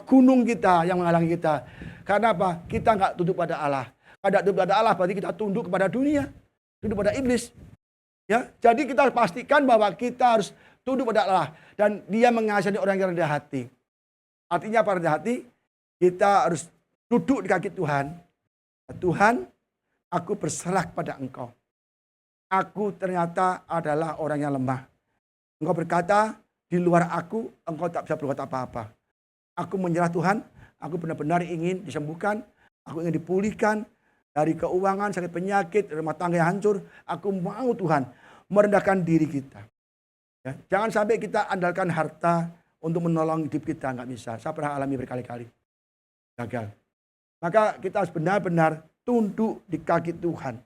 Speaker 1: gunung kita yang menghalangi kita. Karena apa? Kita nggak tunduk pada Allah. Kalau tidak tunduk pada Allah berarti kita tunduk kepada dunia. Tunduk pada iblis. Ya, jadi kita pastikan bahwa kita harus tunduk pada Allah. Dan dia mengasihani orang yang rendah hati. Artinya apa rendah hati? Kita harus duduk di kaki Tuhan. Tuhan, aku berserah pada Engkau. Aku ternyata adalah orang yang lemah. Engkau berkata, di luar aku, engkau tak bisa berbuat apa-apa. Aku menyerah Tuhan, aku benar-benar ingin disembuhkan, aku ingin dipulihkan dari keuangan, sakit penyakit, rumah tangga yang hancur. Aku mau Tuhan merendahkan diri kita. Ya, jangan sampai kita andalkan harta untuk menolong hidup kita, nggak bisa. Saya pernah alami berkali-kali. Gagal. Maka kita harus benar-benar tunduk di kaki Tuhan.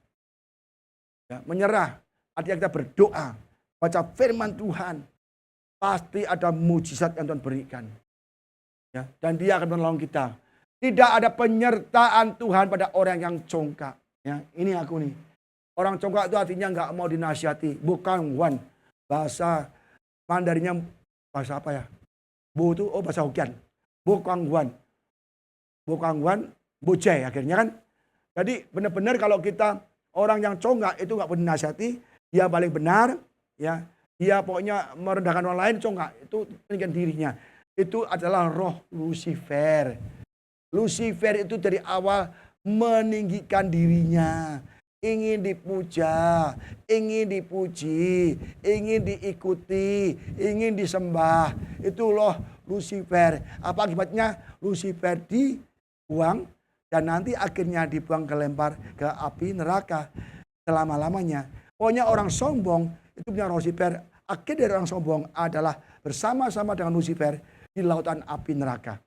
Speaker 1: Ya, menyerah, artinya kita berdoa, baca firman Tuhan, pasti ada mujizat yang Tuhan berikan. Ya, dan dia akan menolong kita. Tidak ada penyertaan Tuhan pada orang yang congkak. Ya, ini aku nih. Orang congkak itu artinya nggak mau dinasihati. Bukan wan. Bahasa Mandarinnya bahasa apa ya? Bu itu bahasa Hokkien. Bukan wan. Bukan wan, bojai akhirnya kan. Jadi benar-benar kalau kita orang yang congkak itu nggak boleh dinasihati, dia paling benar, ya, dia pokoknya merendahkan orang lain congkak, itu meninggikan dirinya. Itu adalah roh Lucifer. Lucifer itu dari awal meninggikan dirinya. ingin dipuja, ingin dipuji, ingin diikuti, ingin disembah. Itu loh Lucifer. Apa akibatnya? Lucifer dibuang dan nanti akhirnya dibuang kelempar ke api neraka selama-lamanya. Pokoknya orang sombong itu punya Lucifer. Akhir dari orang sombong adalah bersama-sama dengan Lucifer di lautan api neraka.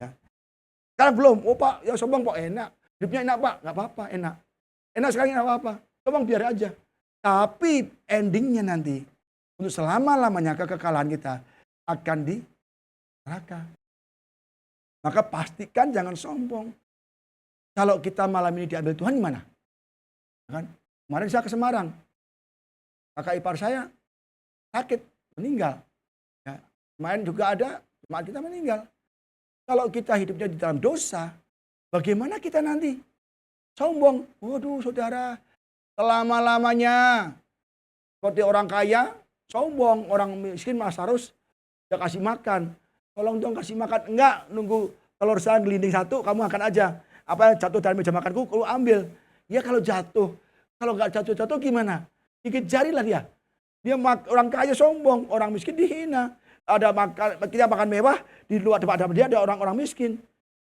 Speaker 1: Ya. Sekarang belum, oh Pak, ya sombong Pak enak. Hidupnya enak Pak, nggak apa-apa, enak. Enak sekali nggak apa-apa, sombong biar aja. Tapi endingnya nanti, untuk selama-lamanya kekekalan kita akan di neraka. Maka pastikan jangan sombong. Kalau kita malam ini diambil Tuhan gimana? Kan? Kemarin saya ke Semarang, kakak ipar saya sakit, meninggal. Ya. Kemarin juga ada, jemaat kita meninggal. Kalau kita hidupnya di dalam dosa, bagaimana kita nanti? Sombong. Waduh saudara, selama-lamanya. Seperti orang kaya, sombong. Orang miskin Mas harus ya kasih makan. Tolong dong kasih makan. Enggak, nunggu telur saya gelinding satu, kamu makan aja. Apa jatuh dari meja makanku, kamu ambil. Ya kalau jatuh. Kalau nggak jatuh-jatuh gimana? Gigit jari lah dia. Dia orang kaya sombong, orang miskin dihina. Ada makan, kita makan mewah, di luar tempat dia ada orang-orang miskin.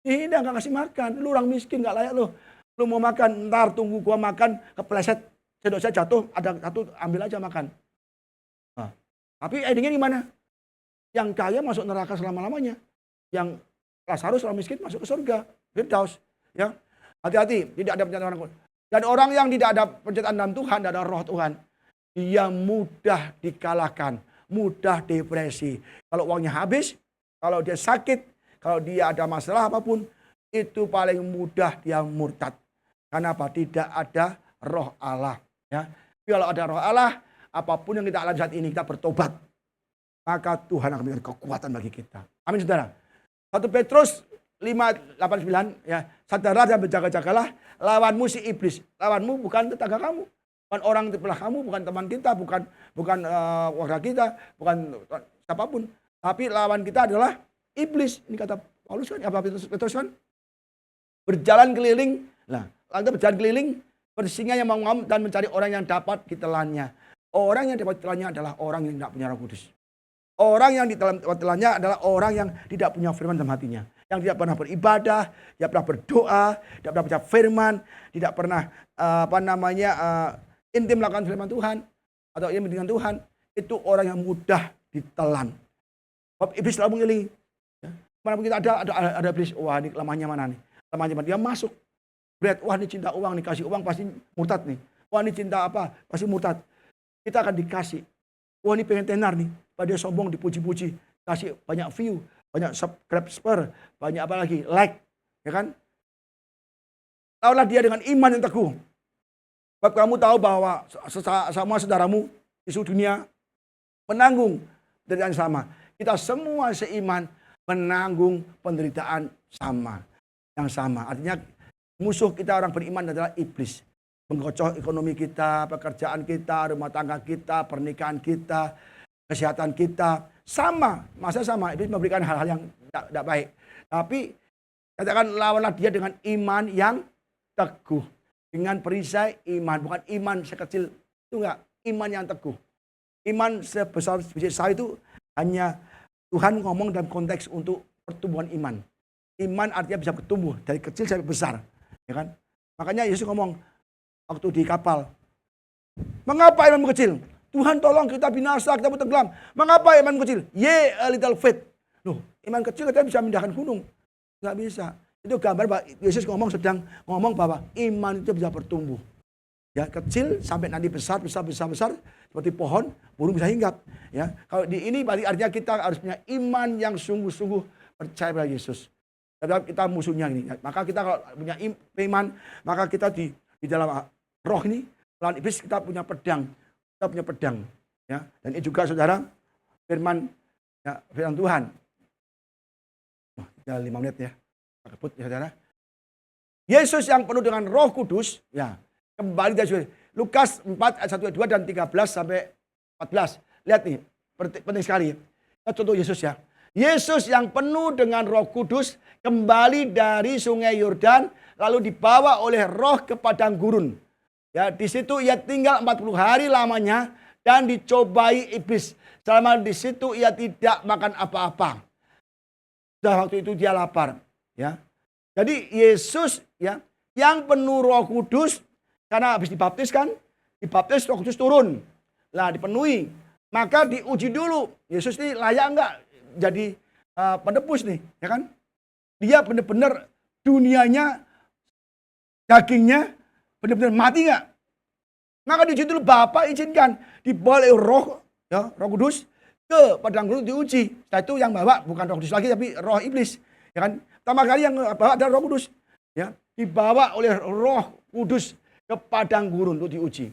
Speaker 1: Dihina, nggak kasih makan. Lu orang miskin, nggak layak lu. Lu mau makan, ntar tunggu gua makan, kepleset. Sendok saya jatuh, ada satu, ambil aja makan. Nah, tapi endingnya gimana? Yang kaya masuk neraka selama-lamanya. Yang Lazarus orang miskin masuk ke surga. Firdaus. Ya. Hati-hati, tidak ada penciptaan orang. Dan orang yang tidak ada penciptaan dalam Tuhan, tidak ada roh Tuhan, dia mudah dikalahkan, mudah depresi. Kalau uangnya habis, kalau dia sakit, kalau dia ada masalah apapun, itu paling mudah dia murtad. Kenapa? Tidak ada roh Allah. Ya. Kalau ada roh Allah, apapun yang kita alami saat ini, kita bertobat. Maka Tuhan akan memberikan kekuatan bagi kita. Amin saudara. 1 Petrus 5:8-9 ya, sadarlah dan berjaga-jagalah, lawanmu si iblis. Lawanmu bukan tetangga kamu, bukan orang di sebelah kamu, bukan teman kita, bukan warga kita, bukan siapapun. Tapi lawan kita adalah iblis. Ini kata Paulus kan, apa Petrus kan? Berjalan keliling. Nah, lantas berjalan keliling, bersinga yang mengamuk dan mencari orang yang dapat ditelannya. Orang yang dapat ditelannya adalah orang yang tidak punya Roh Kudus. Orang yang ditelannya adalah orang yang tidak punya firman dalam hatinya. Yang tidak pernah beribadah, tidak pernah berdoa, tidak pernah baca firman, tidak pernah intim melakukan firman Tuhan atau intim dengan Tuhan, itu orang yang mudah ditelan. Sebab iblis selalu mengiringi. Ya. Mana kita ada iblis, wah ini lamanya mana nih? Lamanya mana? Dia masuk. Berat, wah ini cinta uang nih, kasih uang pasti murtad nih. Wah ini cinta apa? Pasti murtad. Kita akan dikasih. Wah ini pengen tenar nih. Pada dia sombong, dipuji-puji, kasih banyak view, banyak subscriber, banyak apa lagi, like, ya kan? Tahulah dia dengan iman yang teguh. Sebab kamu tahu bahwa sama saudaramu di seluruh dunia menanggung penderitaan sama. Kita semua seiman menanggung penderitaan yang sama. Artinya musuh kita orang beriman adalah iblis. Menggocok ekonomi kita, pekerjaan kita, rumah tangga kita, pernikahan kita, kesehatan kita, sama, masa sama. Iblis memberikan hal-hal yang tidak baik. Tapi katakan lawanlah dia dengan iman yang teguh. Dengan perisai iman, bukan iman sekecil. Itu enggak, iman yang teguh. Iman sebesar biji sawi itu hanya Tuhan ngomong dalam konteks untuk pertumbuhan iman. Iman artinya bisa bertumbuh dari kecil sampai besar. Ya kan? Makanya Yesus ngomong waktu di kapal, mengapa imanmu kecil? Tuhan tolong kita binasa, kita tenggelam. Mengapa iman kecil? Ye a little faith. Loh, iman kecil kita bisa memindahkan gunung. Nggak bisa. Itu gambar bahwa Yesus sedang ngomong bahwa iman itu bisa bertumbuh. Ya, kecil sampai nanti besar seperti pohon, burung bisa hinggap. Ya, kalau di ini berarti artinya kita harus punya iman yang sungguh-sungguh percaya pada Yesus. Tapi kita musuhnya ini. Maka kita kalau punya iman, maka kita di dalam roh ini, melawan iblis kita punya pedang. Kita punya pedang, ya. Dan ini juga saudara firman Tuhan. Tinggal 5 menit ya, kebut ya saudara. Yesus yang penuh dengan Roh Kudus, ya kembali dari Lukas 4 ayat 1, 2 dan 13 sampai 14. Lihat nih, penting sekali. Contoh Yesus ya. Yesus yang penuh dengan Roh Kudus kembali dari Sungai Yordan, lalu dibawa oleh Roh ke padang gurun. Ya, di situ ia tinggal 40 hari lamanya dan dicobai iblis. Selama di situ ia tidak makan apa-apa. Dan waktu itu dia lapar, ya. Jadi Yesus, ya, yang penuh Roh Kudus, karena habis dibaptis kan, dibaptis Roh Kudus turun. Lah dipenuhi, maka diuji dulu. Yesus ini layak enggak jadi penebus nih, ya kan? Dia benar-benar dunianya, dagingnya benar-benar mati enggak? Maka diuji dulu, Bapak izinkan dibawa oleh Roh, ya, Roh Kudus ke padang gurun diuji. Setelah itu yang bawa bukan Roh Kudus lagi tapi roh iblis, ya kan? Pertama kali yang bawa adalah Roh Kudus, ya, dibawa oleh Roh Kudus ke padang gurun untuk diuji.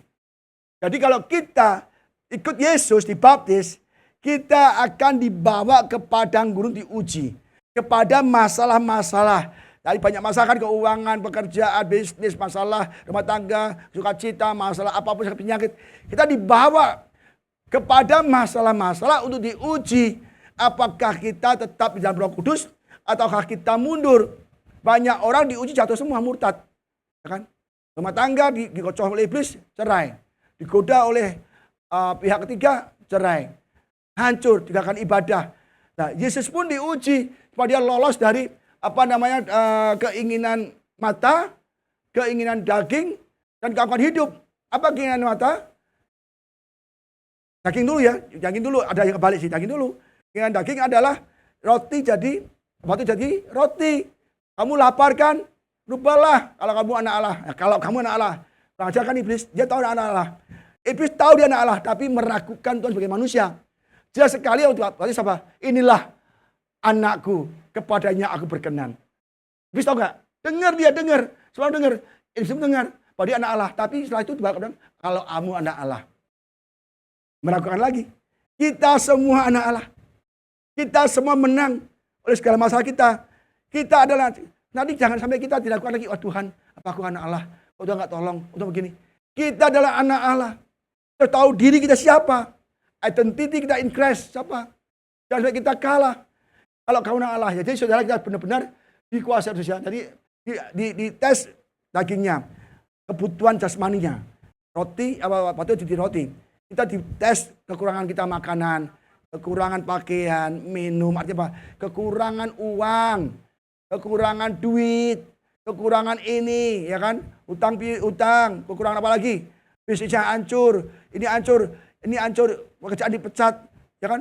Speaker 1: Jadi kalau kita ikut Yesus dibaptis, kita akan dibawa ke padang gurun diuji kepada masalah-masalah. Dari banyak masalah kan, keuangan, pekerjaan, bisnis, masalah rumah tangga, sukacita, masalah apapun, penyakit. Kita dibawa kepada masalah-masalah untuk diuji. Apakah kita tetap di dalam Roh Kudus ataukah kita mundur? Banyak orang diuji jatuh semua murtad. Ya kan? Rumah tangga dikocoh oleh iblis, cerai. Digoda oleh pihak ketiga, cerai. Hancur, tinggalkan ibadah. Nah, Yesus pun diuji supaya dia lolos dari keinginan mata, keinginan daging, dan keangkuhan hidup. Apa keinginan mata? Daging dulu ya, daging dulu, ada yang kebalik sih, daging dulu. Keinginan daging adalah roti jadi roti. Kamu lapar kan? Lupalah kalau kamu anak Allah. Nah, kalau kamu anak Allah, ajarkan iblis, dia tahu anak Allah. Iblis tahu dia anak Allah, tapi meragukan Tuhan sebagai manusia. Jelas sekali waktu siapa? Inilah anakku, kepadanya aku berkenan. Iblis tahu nggak? Dengar, selalu dengar. Iblis dengar bahwa dia anak Allah, tapi setelah itu bilang, kalau kamu anak Allah. Meragukan lagi. Kita semua anak Allah. Kita semua menang oleh segala masalah kita. Kita adalah, nanti jangan sampai kita dilakukan lagi, oh Tuhan, apa aku anak Allah? Oh Tuhan nggak tolong, untuk begini. Kita adalah anak Allah. Kita tahu diri kita siapa. Identity kita in Christ siapa. Jangan sampai kita kalah. Kalau kamu anak Allah, ya, jadi saudara kita benar-benar dikuasai manusia. Jadi di tes dagingnya, kebutuhan jasmaninya, roti apa itu jadi roti. Kita dites kekurangan kita makanan, kekurangan pakaian, minum, artinya apa? Kekurangan uang, kekurangan duit, kekurangan ini, ya kan? Utang, kekurangan apa lagi? Bisnisnya hancur, ini hancur, pekerjaan dipecat, ya kan?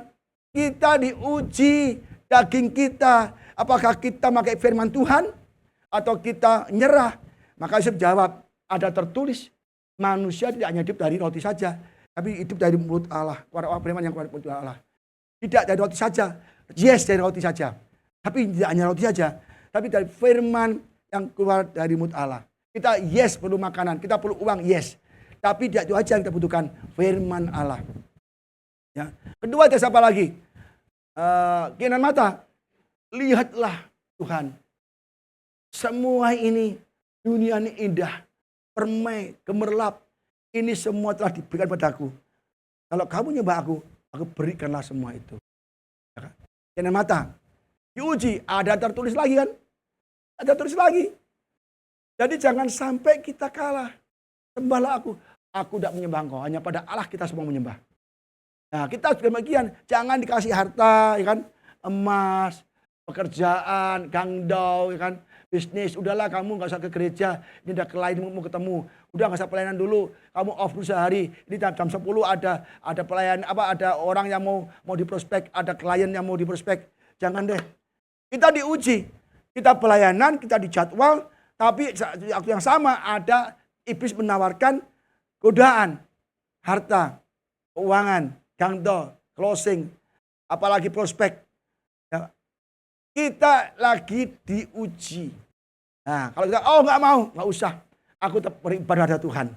Speaker 1: Kita diuji daging kita, apakah kita pakai firman Tuhan atau kita nyerah? Maka Yusuf jawab, ada tertulis, manusia tidak hanya hidup dari roti saja, tapi hidup dari mulut Allah. Orang beriman yang keluar dari mulut Allah. Tidak dari roti saja, yes dari roti saja. Tapi tidak hanya roti saja, tapi dari firman yang keluar dari mulut Allah. Kita yes perlu makanan, kita perlu uang, yes. Tapi tidak itu aja yang kita butuhkan, firman Allah. Ya. Kedua, tes apa lagi? Keinginan mata. Lihatlah Tuhan. Semua ini, dunia ini indah, permai, gemerlap. Ini semua telah diberikan padaku. Kalau kamu nyembah aku berikanlah semua itu. Ya kan? Keinginan mata. Diuji, ada tertulis lagi kan? Ada tertulis lagi. Jadi jangan sampai kita kalah. Sembahlah aku. Aku tidak menyembah engkau. Hanya pada Allah kita semua menyembah. Nah, kita juga demikian. Jangan dikasih harta, ya kan? Emas, pekerjaan, gangdau, ya kan? Bisnis. Udahlah kamu nggak usah ke gereja. Ini udah klien mau ketemu. Udah nggak usah pelayanan dulu. Kamu off dulu sehari. Ini jam 10 ada pelayan ada orang yang mau diprospek, ada klien yang mau diprospek. Jangan deh. Kita diuji. Kita pelayanan, kita dijadwal, tapi waktu yang sama ada iblis menawarkan godaan, harta, keuangan, gangdol, closing, apalagi prospek. Ya. Kita lagi diuji. Nah, kalau kita, nggak mau, nggak usah. Aku tetap beribadah pada Tuhan.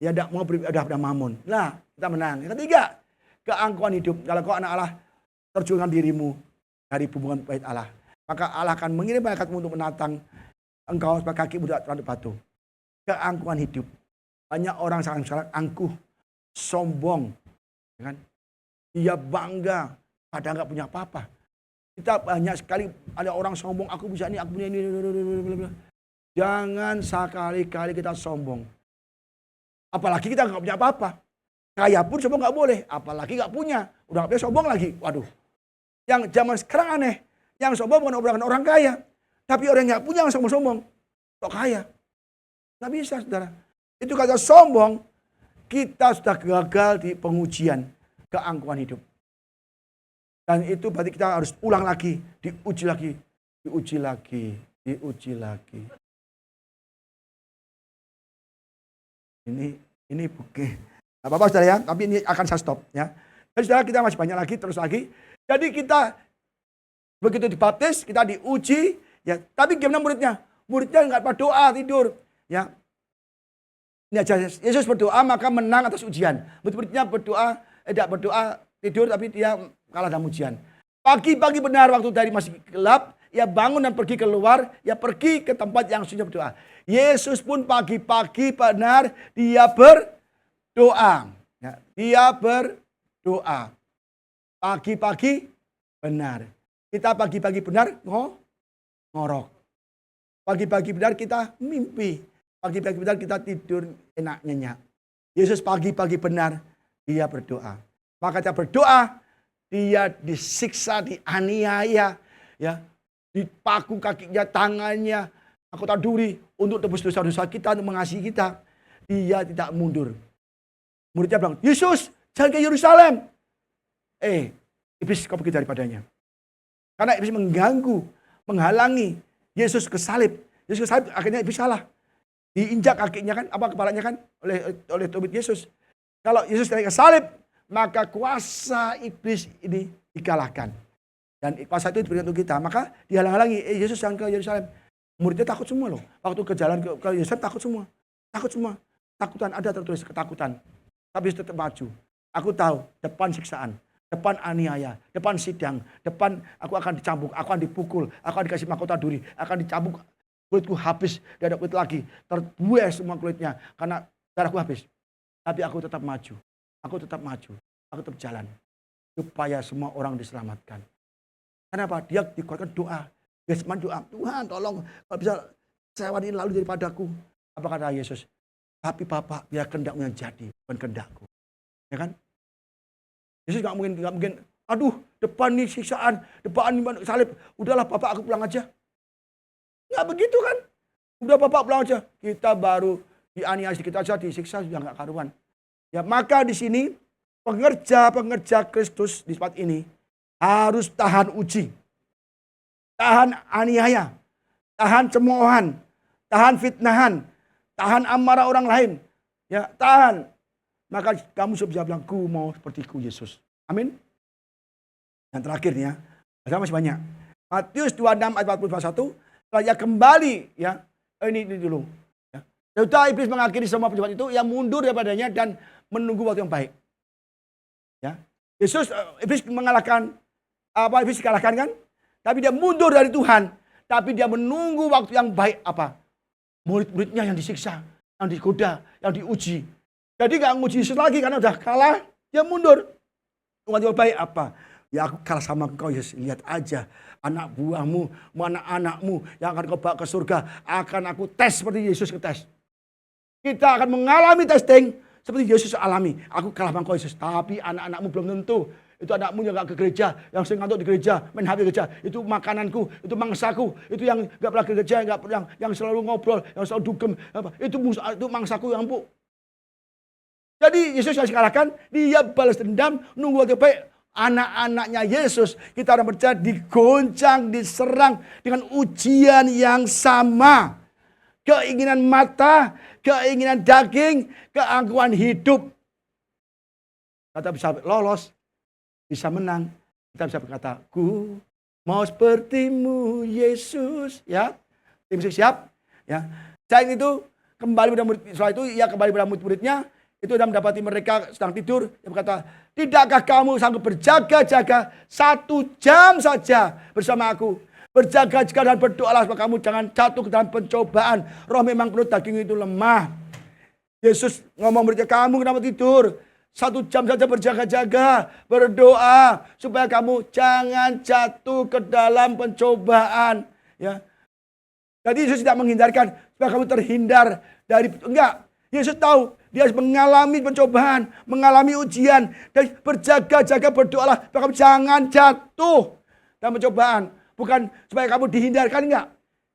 Speaker 1: Ya, tidak mau beribadah pada Mammon. Nah, kita menang. Yang ketiga, keangkuhan hidup. Kalau kau anak Allah, terjunkan dirimu dari hubungan baik Allah. Maka Allah akan mengirim malaikatmu untuk menatang engkau sebagai kaki budak terhadap batu. Keangkuhan hidup. Banyak orang sangat angkuh, sombong, ya kan? Dia bangga, padahal nggak punya apa-apa. Kita banyak sekali ada orang sombong, aku bisa ini, aku punya ini. Jangan sekali-kali kita sombong. Apalagi kita nggak punya apa-apa. Kaya pun sombong nggak boleh, apalagi nggak punya. Udah nggak punya sombong lagi. Waduh. Yang zaman sekarang aneh. Yang sombong bukan orang kaya. Tapi orang yang nggak punya yang sombong-sombong. Kok kaya? Nggak bisa, saudara. Itu kata sombong, kita sudah gagal di pengujian keangkuhan hidup. Dan itu berarti kita harus ulang lagi, diuji lagi, diuji lagi, diuji lagi. Ini bukan. Gak apa-apa saudara ya, tapi ini akan saya stop ya. Jadi saudara, kita masih banyak lagi, terus lagi. Jadi kita begitu dibaptis, kita diuji, ya. Tapi gimana muridnya? Muridnya nggak berdoa, tidur, ya. Ini aja, Yesus berdoa maka menang atas ujian. Murid-muridnya berdoa, tidak berdoa, tidur, tapi dia kalah dalam ujian. Pagi-pagi benar waktu dari masih gelap, ia bangun dan pergi keluar, ia pergi ke tempat yang sunyi berdoa. Yesus pun pagi-pagi benar dia berdoa. Ya, dia berdoa. Pagi-pagi benar. Kita pagi-pagi benar ngorok. Pagi-pagi benar kita mimpi. Pagi-pagi benar kita tidur enak nyenyak. Yesus pagi-pagi benar dia berdoa. Maka dia berdoa, dia disiksa, dianiaya, ya, dipaku kakinya, tangannya, mahkota duri untuk tebus dosa-dosa kita, untuk mengasihi kita. Dia tidak mundur. Muridnya bilang, Yesus, jangan ke Yerusalem. Iblis kau pergi daripadanya. Karena iblis mengganggu, menghalangi Yesus ke salib. Yesus ke salib, akhirnya iblis salah. Diinjak kakinya kan, kepalanya kan oleh tubuh Yesus. Kalau Yesus naik ke salib, maka kuasa iblis ini dikalahkan. Dan kuasa itu diberikan untuk kita. Maka dihalang-halangi, Yesus jangan ke Yerusalem. Muridnya takut semua loh. Waktu ke jalan ke Yerusalem takut semua. Takut semua. Takutan, ada tertulis ketakutan. Tapi tetap maju. Aku tahu depan siksaan, depan aniaya, depan sidang, depan aku akan dicambuk, aku akan dipukul, aku akan dikasih mahkota duri, akan dicambuk, kulitku habis, tidak ada kulit lagi, terbuai semua kulitnya karena darahku habis. Tapi aku tetap maju, aku tetap jalan supaya semua orang diselamatkan. Kenapa? Dia dikuatkan doa, Gesman doa, Tuhan tolong kalau bisa sewan ini lalu daripadaku. Apa kata Yesus? Tapi Bapak biar kehendakmu yang jadi, bukan kehendakku. Ya kan? Yesus nggak mungkin, aduh depan nih siksaan, depan nih salib, udahlah Bapak aku pulang aja. Nggak begitu kan? Udah Bapak pulang aja. Kita baru dianiaya sedikit aja, disiksa sudah nggak karuan. Ya maka di sini pengerja Kristus di tempat ini harus tahan uji, tahan aniaya, tahan cemoohan, tahan fitnahan, tahan amarah orang lain. Ya tahan. Maka kamu sudah bisa bilang, ku mau sepertiku Yesus. Amin. Yang terakhir nih ya, ada masih banyak. Matius 26 ayat 41, setelah ia kembali, ya, ini dulu. Ya. Sudah iblis mengakhiri semua perjumpaan itu, ia mundur daripadanya dan menunggu waktu yang baik. Ya. Yesus, iblis mengalahkan, iblis dikalahkan kan? Tapi dia mundur dari Tuhan, tapi dia menunggu waktu yang baik apa? Murid-muridnya yang disiksa, yang digoda, yang diuji. Jadi gak nguji Yesus lagi karena udah kalah, dia mundur. Waktu yang baik apa? Ya aku kalah sama engkau Yesus. Lihat aja anak buahmu, anak-anakmu yang akan kau bawa ke surga. Akan aku tes seperti Yesus tes. Kita akan mengalami testing seperti Yesus alami. Aku kalah sama engkau Yesus. Tapi anak-anakmu belum tentu. Itu anakmu yang gak ke gereja, yang sering ngantuk di gereja, main HP gereja. Itu makananku, itu mangsaku. Itu yang gak pernah ke gereja, yang selalu ngobrol, yang selalu dugem. Itu mangsaku yang empuk. Jadi Yesus yang dikalahkan, dia balas dendam, nunggu waktu baik. Anak-anaknya Yesus, kita orang percaya digoncang, diserang dengan ujian yang sama. Keinginan mata, keinginan daging, keangkuhan hidup. Kita bisa lolos, bisa menang. Kita bisa berkata, ku mau sepertimu Yesus. Ya, tim siap. Ya, selain itu kembali pada murid, setelah itu ia kembali pada murid-muridnya. Itu sudah mendapati mereka sedang tidur. Dia berkata, tidakkah kamu sanggup berjaga-jaga 1 jam saja bersama aku? Berjaga-jaga dan berdoalah supaya kamu jangan jatuh ke dalam pencobaan. Roh memang perut, daging itu lemah. Yesus ngomong muridnya, kamu kenapa tidur? 1 jam saja berjaga-jaga, berdoa supaya kamu jangan jatuh ke dalam pencobaan. Ya. Jadi Yesus tidak menghindarkan supaya kamu terhindar dari, enggak. Yesus tahu Dia mengalami pencobaan, mengalami ujian. Dan berjaga-jaga berdoalah. Bahkan jangan jatuh dalam pencobaan. Bukan supaya kamu dihindarkan, enggak.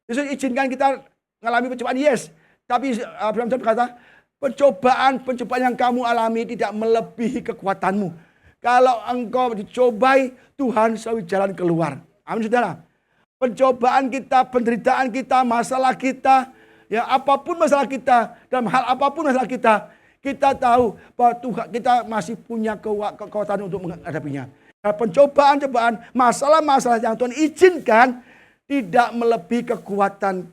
Speaker 1: Yesus izinkan kita mengalami pencobaan, yes. Tapi Abraham berkata, pencobaan yang kamu alami tidak melebihi kekuatanmu. Kalau engkau dicobai, Tuhan selalu jalan keluar. Amin, saudara. Pencobaan kita, penderitaan kita, masalah kita, ya apapun masalah kita, dalam hal apapun masalah kita tahu bahwa Tuhan kita masih punya kekuatan untuk menghadapinya. Nah, pencobaan-cobaan, masalah-masalah yang Tuhan izinkan tidak melebihi kekuatan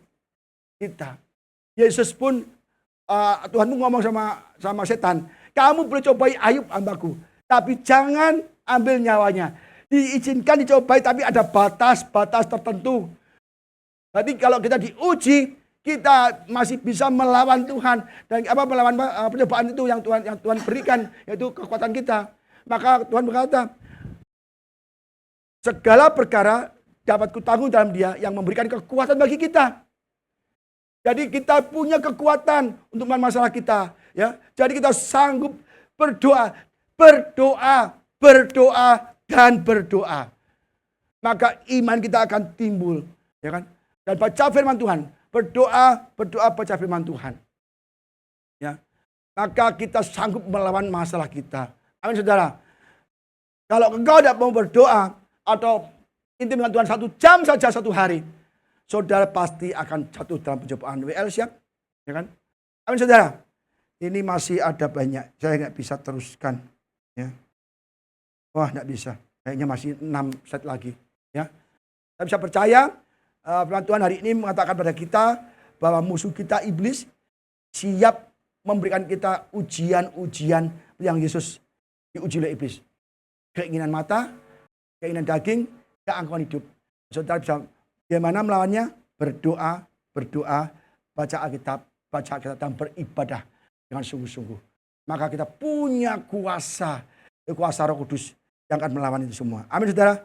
Speaker 1: kita. Yesus pun Tuhan pun ngomong sama setan, kamu boleh cobai Ayub hambaku, tapi jangan ambil nyawanya. Diizinkan dicobai tapi ada batas-batas tertentu. Jadi kalau kita diuji, kita masih bisa melawan Tuhan dan melawan pencobaan itu yang Tuhan berikan, yaitu kekuatan kita. Maka Tuhan berkata, segala perkara dapat kutanggung dalam Dia yang memberikan kekuatan bagi kita. Jadi kita punya kekuatan untuk masalah kita, ya. Jadi kita sanggup berdoa dan berdoa. Maka iman kita akan timbul, ya kan? Dan baca firman Tuhan, berdoa, baca firman Tuhan. Ya. Maka kita sanggup melawan masalah kita. Amin, saudara. Kalau engkau tidak mau berdoa atau intim dengan Tuhan 1 jam saja satu hari, saudara pasti akan jatuh dalam pencobaan. WL siap? Ya kan? Amin, saudara. Ini masih ada banyak. Saya nggak bisa teruskan. Ya. Wah, nggak bisa. Kayaknya masih 6 set lagi. Ya. Saya bisa percaya, firman Tuhan hari ini mengatakan pada kita bahwa musuh kita iblis siap memberikan kita ujian-ujian yang Yesus diuji oleh iblis. Keinginan mata, keinginan daging, keangkuhan hidup. Saudara bisa bagaimana melawannya? Berdoa, baca Alkitab, dan beribadah dengan sungguh-sungguh. Maka kita punya kuasa Roh Kudus yang akan melawan itu semua. Amin, saudara.